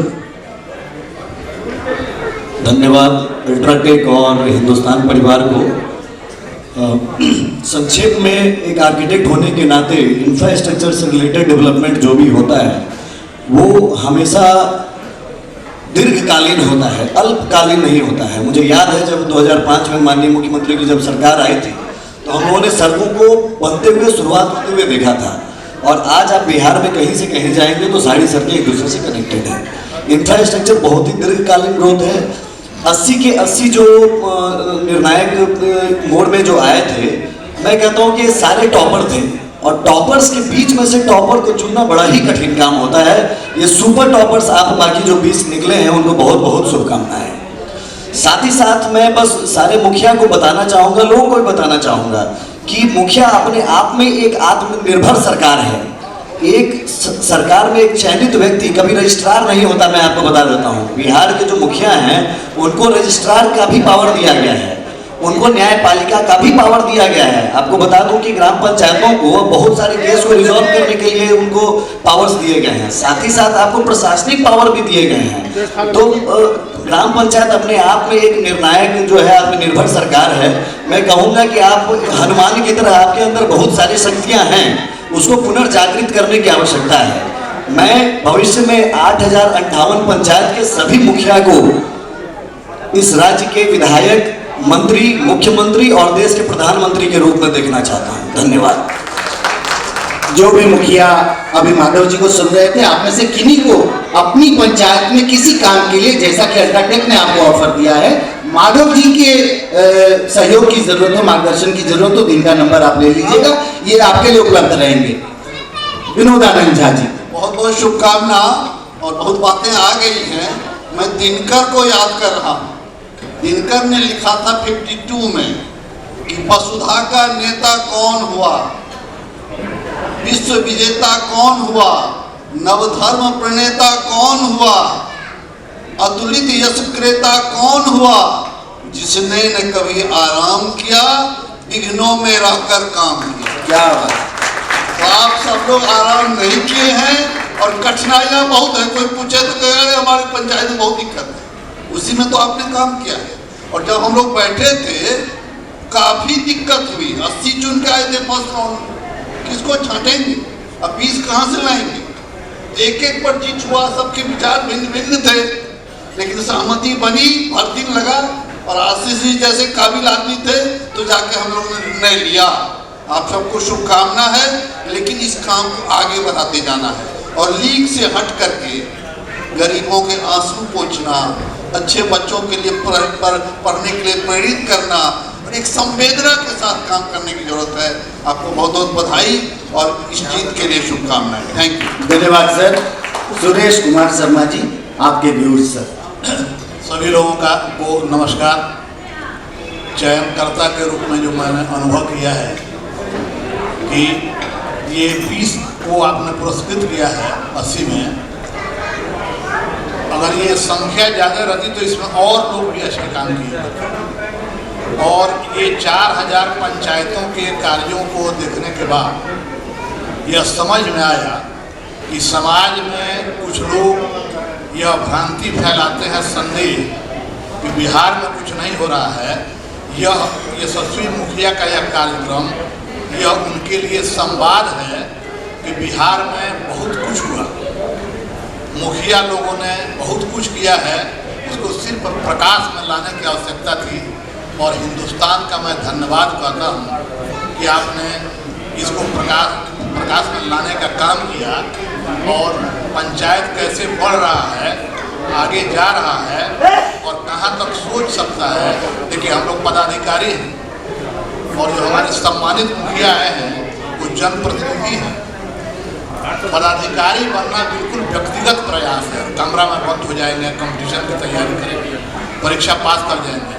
धन्यवाद अल्ट्राटेक और हिंदुस्तान परिवार को। संक्षेप में एक आर्किटेक्ट होने के नाते इंफ्रास्ट्रक्चर से रिलेटेड डेवलपमेंट जो भी होता है वो हमेशा दीर्घकालीन होता है, अल्पकालीन नहीं होता है। मुझे याद है जब 2005 में माननीय मुख्यमंत्री की जब सरकार आई थी तो हम लोगों ने सड़कों को बनते हुए शुरुआत होते हुए देखा था, और आज आप बिहार में कहीं से कहीं जाएंगे तो सारी सड़कें एक दूसरे से कनेक्टेड हैं। इंफ्रास्ट्रक्चर बहुत ही दीर्घकालीन ग्रोथ है। 80 के 80 जो निर्णायक मोड में जो आए थे, मैं कहता हूँ कि ये सारे टॉपर थे, और टॉपर्स के बीच में से टॉपर को चुनना बड़ा ही कठिन काम होता है। ये सुपर टॉपर्स आप बाकी जो 20 निकले हैं उनको बहुत बहुत शुभकामनाएं। साथ ही साथ मैं बस सारे मुखिया को बताना चाहूँगा, लोगों को भी बताना चाहूँगा कि मुखिया अपने आप में एक आत्मनिर्भर सरकार है। एक सरकार में एक चयनित व्यक्ति कभी रजिस्ट्रार नहीं होता। मैं आपको बता देता हूँ, बिहार के जो मुखिया हैं उनको रजिस्ट्रार का भी पावर दिया गया है, उनको न्यायपालिका का भी पावर दिया गया है। आपको बता दूं कि ग्राम पंचायतों को बहुत सारे केस को रिजॉल्व करने के लिए उनको पावर्स दिए गए हैं, साथ ही साथ आपको प्रशासनिक पावर भी दिए गए हैं। तो ग्राम पंचायत अपने आप में एक निर्णायक जो है आत्मनिर्भर सरकार है। मैं कहूँगा कि आप हनुमान की तरह आपके अंदर बहुत सारी शक्तियाँ हैं, उसको पुनर्जागृत करने की आवश्यकता है। मैं भविष्य में 8058 पंचायत के सभी मुखिया को इस राज्य के विधायक, मंत्री, मुख्यमंत्री और देश के प्रधानमंत्री के रूप में देखना चाहता हूं। धन्यवाद। जो भी मुखिया अभी माधव जी को सुन रहे थे, आप में से किन्हीं को अपनी पंचायत में किसी काम के लिए, जैसा कि अल्ट्राटेक ने आपको ऑफर दिया है, माधव जी के सहयोग की जरूरत हो, मार्गदर्शन की जरूरत हो, तो इनका नंबर आप ले लीजिएगा, ये आपके लिए उपलब्ध रहेंगे। विनोद आनंद झा जी। बहुत बहुत शुभकामना, और बहुत बातें आ गई हैं। मैं दिनकर को याद कर रहा हूँ। दिनकर ने लिखा था 52 में कि वसुधा का नेता कौन हुआ, विश्व विजेता कौन हुआ, नवधर्म प्रणेता कौन हुआ, अतुलित यश क्रेता कौन हुआ, जिसने न कभी आराम किया, विघ्नों में रहकर काम किया। क्या बात। तो आप सब लोग आराम नहीं किए हैं, और कठिनाइयाँ बहुत है। कोई पूछे तो कहे हमारी पंचायत में बहुत दिक्कत है, उसी में तो आपने काम किया है। और जब हम लोग बैठे थे काफी दिक्कत हुई। 80 चुन के आए थे फर्स्ट राउंड, किसको छांटेंगे, अब 20 कहाँ से लाएंगे। एक एक पर जीत हुआ, सबके विचार भिन्न भिन्न थे, लेकिन सहमति बनी, हर दिन लगा। और आशीष जी जैसे काबिल आदमी थे तो जाके हम लोगों ने निर्णय लिया। आप सबको शुभकामना है, लेकिन इस काम को आगे बढ़ाते जाना है, और लीग से हट करके गरीबों के आंसू पोंछना, अच्छे बच्चों के लिए पढ़ने के लिए प्रेरित करना, और एक संवेदना के साथ काम करने की जरूरत है। आपको बहुत बहुत बधाई और इस जीत के लिए शुभकामनाएं। Thank you. धन्यवाद सर। सुरेश कुमार शर्मा जी, आपके व्यूज सर। सभी लोगों को नमस्कार। चयनकर्ता के रूप में जो मैंने अनुभव किया है कि ये 20 को आपने पुरस्कृत किया है 80 में, अगर ये संख्या ज़्यादा रहती तो इसमें और लोग भी अच्छे काम किए होते। और ये 4000 पंचायतों के कार्यों को देखने के बाद यह समझ में आया कि समाज में कुछ लोग यह भ्रांति फैलाते हैं, संदेह कि बिहार में कुछ नहीं हो रहा है। यह यशस्वी मुखिया का यह कार्यक्रम यह उनके लिए संवाद है कि बिहार में बहुत कुछ हुआ, मुखिया लोगों ने बहुत कुछ किया है, उसको सिर्फ प्रकाश में लाने की आवश्यकता थी। और हिंदुस्तान का मैं धन्यवाद करता हूँ कि आपने इसको प्रकाश में लाने का काम किया और पंचायत कैसे बढ़ रहा है, आगे जा रहा है और कहाँ तक सोच सकता है। देखिए हम लोग पदाधिकारी हैं और जो हमारे सम्मानित मुखिया आए हैं वो जनप्रतिनिधि हैं। पदाधिकारी बनना बिल्कुल व्यक्तिगत प्रयास है, कमरा में बंद हो जाएंगे, कंपटीशन की तैयारी करेंगे, परीक्षा पास कर जाएंगे,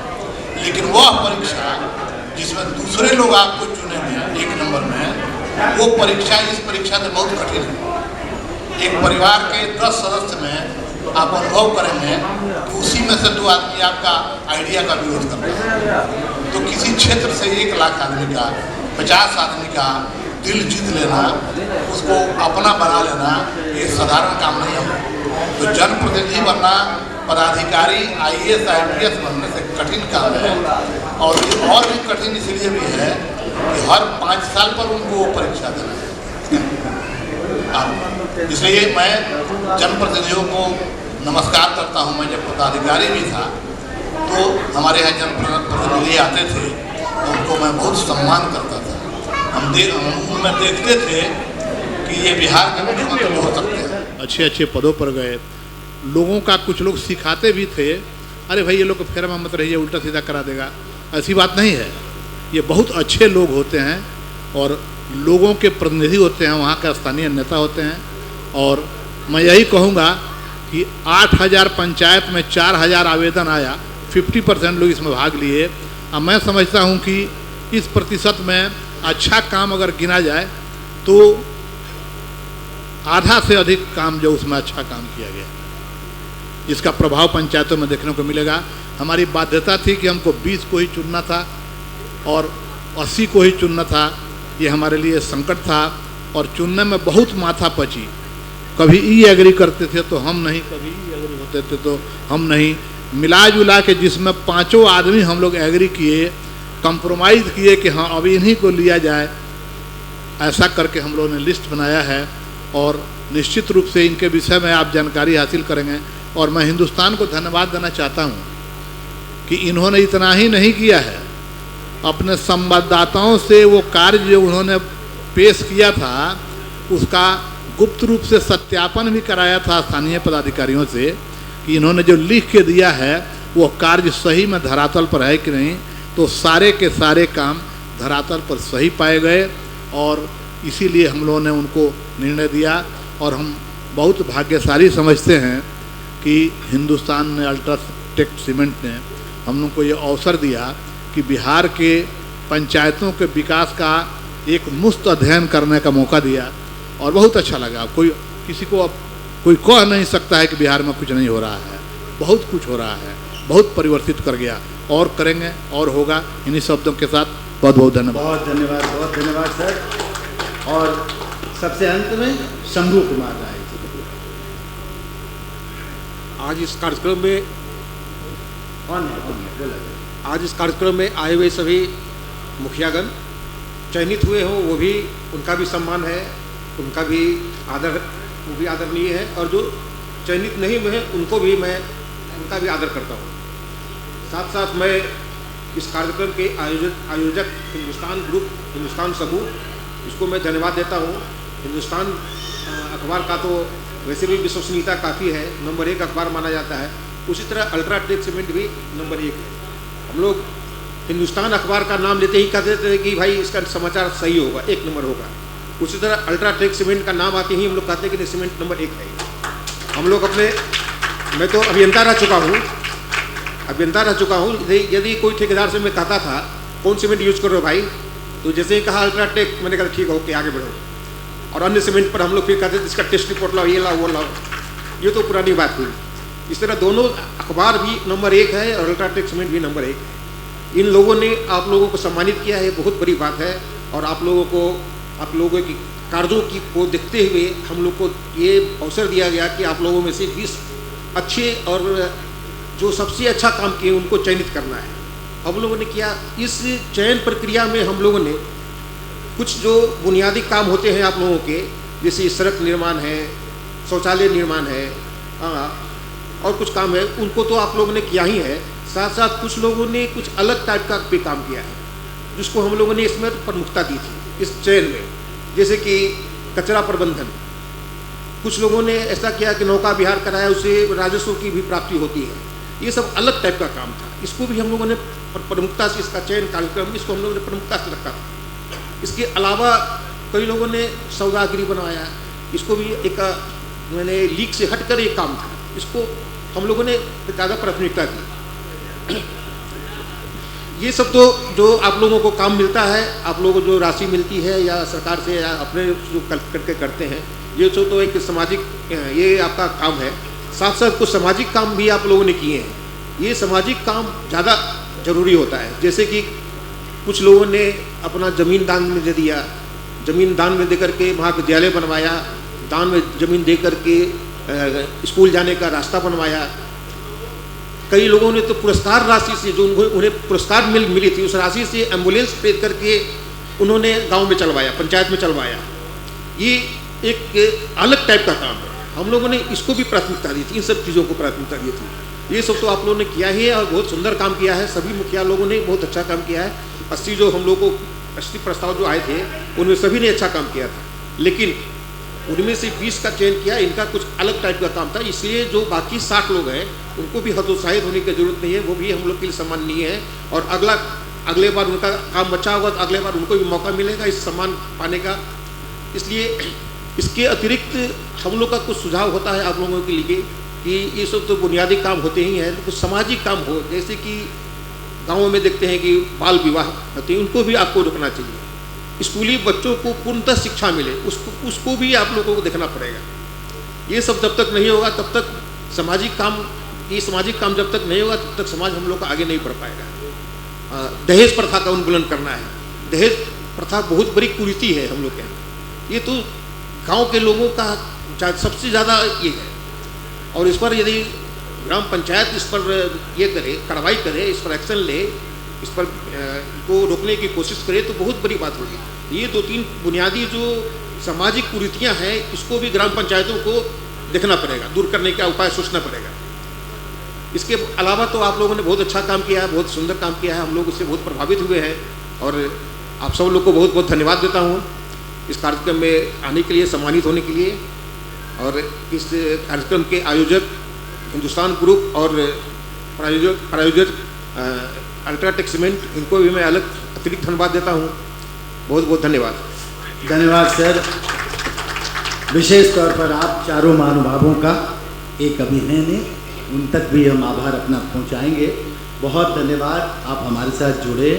लेकिन वह परीक्षा जिसमें दूसरे लोग आपको चुनेंगे 1 नंबर में, वो परीक्षा इस परीक्षा से बहुत कठिन है। एक परिवार के 10 सदस्य में आप अनुभव करेंगे कि उसी में से 2 आदमी आपका आइडिया का विरोध कर रहे हैं। तो किसी क्षेत्र से 1 लाख आदमी का, 50 आदमी का दिल जीत लेना, उसको अपना बना लेना, ये साधारण काम नहीं है। तो जनप्रतिनिधि बनना, पदाधिकारी IAS IPS बनने से कठिन काम है। और ये और भी कठिन इसलिए भी है कि हर 5 साल पर उनको परीक्षा देना है। इसलिए मैं जनप्रतिनिधियों को नमस्कार करता हूँ। मैं जब पदाधिकारी भी था तो हमारे यहाँ जनप्रतिनिधि आते थे तो उनको मैं बहुत सम्मान करता था। हम उनमें देखते थे कि ये बिहार के मुख्यमंत्री हो सकते हैं। अच्छे अच्छे पदों पर गए, लोगों का कुछ लोग सिखाते भी थे, अरे भाई ये लोग फेरा में मत रहिए, उल्टा सीधा करा देगा। ऐसी बात नहीं है, ये बहुत अच्छे लोग होते हैं और लोगों के प्रतिनिधि होते हैं, वहाँ का स्थानीय नेता होते हैं। और मैं यही कहूँगा कि 8000 पंचायत में 4000 आवेदन आया, 50% लोग इसमें भाग लिए। अब मैं समझता हूँ कि इस प्रतिशत में अच्छा काम अगर गिना जाए तो आधा से अधिक काम जो उसमें अच्छा काम किया गया, इसका प्रभाव पंचायतों में देखने को मिलेगा। हमारी बाध्यता थी कि हमको 20 को ही चुनना था और 80 को ही चुनना था, ये हमारे लिए संकट था। और चुनने में बहुत माथा पची, कभी ई एग्री करते थे तो हम नहीं, कभी ई एग्री होते थे तो हम नहीं, मिला जुला के जिसमें 5 आदमी हम लोग एग्री किए, कंप्रोमाइज़ किए कि हाँ अभी इन्हीं को लिया जाए। ऐसा करके हम लोगों ने लिस्ट बनाया है और निश्चित रूप से इनके विषय में आप जानकारी हासिल करेंगे। और मैं हिंदुस्तान को धन्यवाद देना चाहता हूँ कि इन्होंने इतना ही नहीं किया है, अपने संवाददाताओं से वो कार्य जो उन्होंने पेश किया था उसका गुप्त रूप से सत्यापन भी कराया था स्थानीय पदाधिकारियों से कि इन्होंने जो लिख के दिया है वो कार्य सही में धरातल पर है कि नहीं। तो सारे के सारे काम धरातल पर सही पाए गए और इसीलिए हम लोगों ने उनको निर्णय दिया। और हम बहुत भाग्यशाली समझते हैं कि हिंदुस्तान ने, अल्ट्राटेक सीमेंट ने हम लोग को ये अवसर दिया कि बिहार के पंचायतों के विकास का एक मुफ्त अध्ययन करने का मौका दिया और बहुत अच्छा लगा। किसी को अब कोई कह नहीं सकता है कि बिहार में कुछ नहीं हो रहा है, बहुत कुछ हो रहा है, बहुत परिवर्तित कर गया और करेंगे और होगा। इन्हीं शब्दों के साथ बहुत बहुत धन्यवाद। बहुत धन्यवाद सर। और सबसे अंत में शंभू कुमार राय। आज इस कार्यक्रम में आज इस कार्यक्रम में आए हुए सभी मुखियागण चयनित हुए हों, वो भी, उनका भी सम्मान है, उनका भी आदर, वो भी आदरणीय है। और जो चयनित नहीं हुए हैं उनको भी मैं, उनका भी आदर करता हूँ। साथ साथ मैं इस कार्यक्रम के आयोजक हिंदुस्तान ग्रुप, हिंदुस्तान समूह, इसको मैं धन्यवाद देता हूँ। हिंदुस्तान अखबार का तो वैसे भी विश्वसनीयता काफ़ी है, नंबर 1 अखबार माना जाता है। उसी तरह अल्ट्राटेक सीमेंट भी नंबर 1 है। हम लोग हिंदुस्तान अखबार का नाम लेते ही कहते थे कि भाई इसका समाचार सही होगा, 1 नंबर होगा। उसी तरह अल्ट्राटेक सीमेंट का नाम आते ही हम लोग कहते हैं कि सीमेंट नंबर 1 है। हम लोग अपने मैं तो अभियंता रह चुका हूँ। यदि कोई ठेकेदार से मैं कहता था कौन सीमेंट यूज कर रहे हो भाई, तो जैसे ही कहा अल्ट्राटेक, मैंने कहा ठीक है ओके आगे बढ़ो। और अन्य सीमेंट पर हम लोग फिर कहते थे इसका टेस्ट रिपोर्ट लाओ, ये लाओ वो लाओ, ये तो पुरानी बात हुई। इस तरह दोनों अखबार भी नंबर 1 है और अल्ट्राटेक सीमेंट भी नंबर 1 है। इन लोगों ने आप लोगों को सम्मानित किया है, बहुत बड़ी बात है। और आप लोगों की कार्यों को देखते हुए हम लोग को ये अवसर दिया गया कि आप लोगों में से 20 अच्छे और जो सबसे अच्छा काम किए उनको चयनित करना है। हम लोगों ने किया। इस चयन प्रक्रिया में हम लोगों ने कुछ जो बुनियादी काम होते हैं आप लोगों के, जैसे सड़क निर्माण है, शौचालय निर्माण है, और कुछ काम है, उनको तो आप लोगों ने किया ही है। साथ साथ कुछ लोगों ने कुछ अलग टाइप का भी काम किया है, जिसको हम लोगों ने इसमें प्रमुखता दी थी इस चयन में। जैसे कि कचरा प्रबंधन, कुछ लोगों ने ऐसा किया कि नौका विहार कराया, उससे राजस्व की भी प्राप्ति होती है। ये सब अलग टाइप का काम था, इसको भी हम लोगों ने प्रमुखता से, इसका चयन कार्यक्रम इसको हम लोगों ने प्रमुखता से रखा था। इसके अलावा कई लोगों ने सौदागरी बनवाया, इसको भी एक मैंने लीक से हटकर एक काम था, इसको हम लोगों ने ज़्यादा प्राथमिकता दी। ये सब तो जो आप लोगों को काम मिलता है, आप लोगों को जो राशि मिलती है या सरकार से या अपने जो करके करते हैं, ये तो एक सामाजिक ये आपका काम है। साथ साथ कुछ सामाजिक काम भी आप लोगों ने किए हैं। ये सामाजिक काम ज़्यादा ज़रूरी होता है। जैसे कि कुछ लोगों ने अपना ज़मीन दान में दे दिया, ज़मीन दान में दे करके महाविद्यालय बनवाया, दान में ज़मीन दे करके स्कूल जाने का रास्ता बनवाया। कई लोगों ने तो पुरस्कार राशि से, जो उन्हें पुरस्कार मिली थी, उस राशि से एम्बुलेंस खरीद करके उन्होंने गांव में चलवाया, पंचायत में चलवाया। ये एक अलग टाइप का काम है। हम लोगों ने इसको भी प्राथमिकता दी थी, इन सब चीज़ों को प्राथमिकता दी थी। ये सब तो आप लोगों ने किया ही है और बहुत सुंदर काम किया है। सभी मुखिया लोगों ने बहुत अच्छा काम किया है। 80 जो हम लोगों को 80 प्रस्ताव जो आए थे, उनमें सभी ने अच्छा काम किया था, लेकिन उनमें से 20 का चयन किया। इनका कुछ अलग टाइप का काम था, इसलिए जो बाकी 60 लोग हैं उनको भी हतोत्साहित होने की जरूरत नहीं है। वो भी हम लोग के लिए सम्माननीय है। और अगले बार उनका काम बचा होगा तो अगले बार उनको भी मौका मिलेगा इस सम्मान पाने का। इसलिए इसके अतिरिक्त हम लोग का कुछ सुझाव होता है आप लोगों के लिए कि ये सब तो बुनियादी काम होते ही हैं, कुछ सामाजिक काम हो, जैसे कि गाँव में देखते हैं कि बाल विवाह होते हैं, उनको भी आपको रोकना चाहिए। स्कूली बच्चों को पूर्णतः शिक्षा मिले, उसको भी आप लोगों को देखना पड़ेगा। ये सब जब तक नहीं होगा तब तक सामाजिक काम जब तक नहीं होगा तब तक समाज हम लोग का आगे नहीं बढ़ पाएगा। दहेज प्रथा का उन्मूलन करना है। दहेज प्रथा बहुत बड़ी कुरीति है हम लोग के यहाँ। ये तो गांव के लोगों का सबसे ज़्यादा ये है, और इस पर यदि ग्राम पंचायत इस पर ये करे, कार्रवाई करे, इस पर एक्शन ले, इस पर को रोकने की कोशिश करे तो बहुत बड़ी बात होगी। ये 2-3 बुनियादी जो सामाजिक कुरीतियाँ हैं, इसको भी ग्राम पंचायतों को देखना पड़ेगा, दूर करने का उपाय सोचना पड़ेगा। इसके अलावा तो आप लोगों ने बहुत अच्छा काम किया है, बहुत सुंदर काम किया है। हम लोग उससे बहुत प्रभावित हुए हैं और आप सब लोग को बहुत बहुत धन्यवाद देता हूँ इस कार्यक्रम में आने के लिए, सम्मानित होने के लिए। और इस कार्यक्रम के आयोजक हिंदुस्तान ग्रुप और प्रायोजक अल्ट्राटेक सीमेंट, इनको भी मैं अलग अतिरिक्त धन्यवाद देता हूँ। बहुत बहुत धन्यवाद। धन्यवाद सर। विशेष तौर पर आप चारों महानुभावों का एक अभिनय ने, उन तक भी हम आभार अपना पहुंचाएंगे। बहुत धन्यवाद, आप हमारे साथ जुड़े।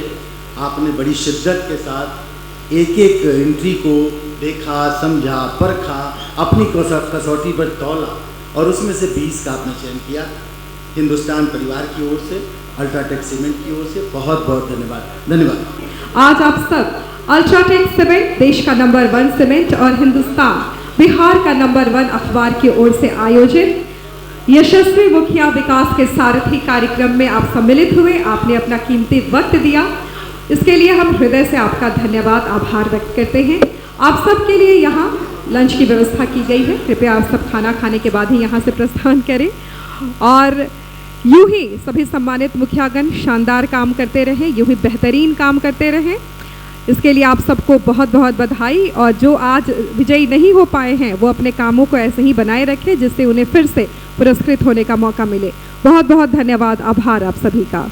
आपने बड़ी शिद्दत के साथ एक एक एंट्री को देखा, समझा, परखा, अपनी कसौटी पर तौला और उसमें से 20 का आपने चयन किया। हिंदुस्तान परिवार की ओर से, अल्ट्राटेक सीमेंट की ओर से बहुत बहुत धन्यवाद। धन्यवाद। आज आप सब अल्ट्राटेक सीमेंट, देश का नंबर 1 सीमेंट, और हिंदुस्तान बिहार का नंबर 1 अखबार की ओर से आयोजित यशस्वी मुखिया विकास के सारथी कार्यक्रम में आप सम्मिलित हुए। आपने अपना कीमती वक्त दिया, इसके लिए हम हृदय से आपका धन्यवाद, आभार व्यक्त करते हैं। आप सब के लिए यहाँ लंच की व्यवस्था की गई है। कृपया आप सब खाना खाने के बाद ही यहाँ से प्रस्थान करें। और यूं ही सभी सम्मानित मुखियागण शानदार काम करते रहें, यूं ही बेहतरीन काम करते रहें। इसके लिए आप सबको बहुत बहुत बधाई। और जो आज विजयी नहीं हो पाए हैं वो अपने कामों को ऐसे ही बनाए रखें जिससे उन्हें फिर से पुरस्कृत होने का मौका मिले। बहुत बहुत धन्यवाद, आभार आप सभी का।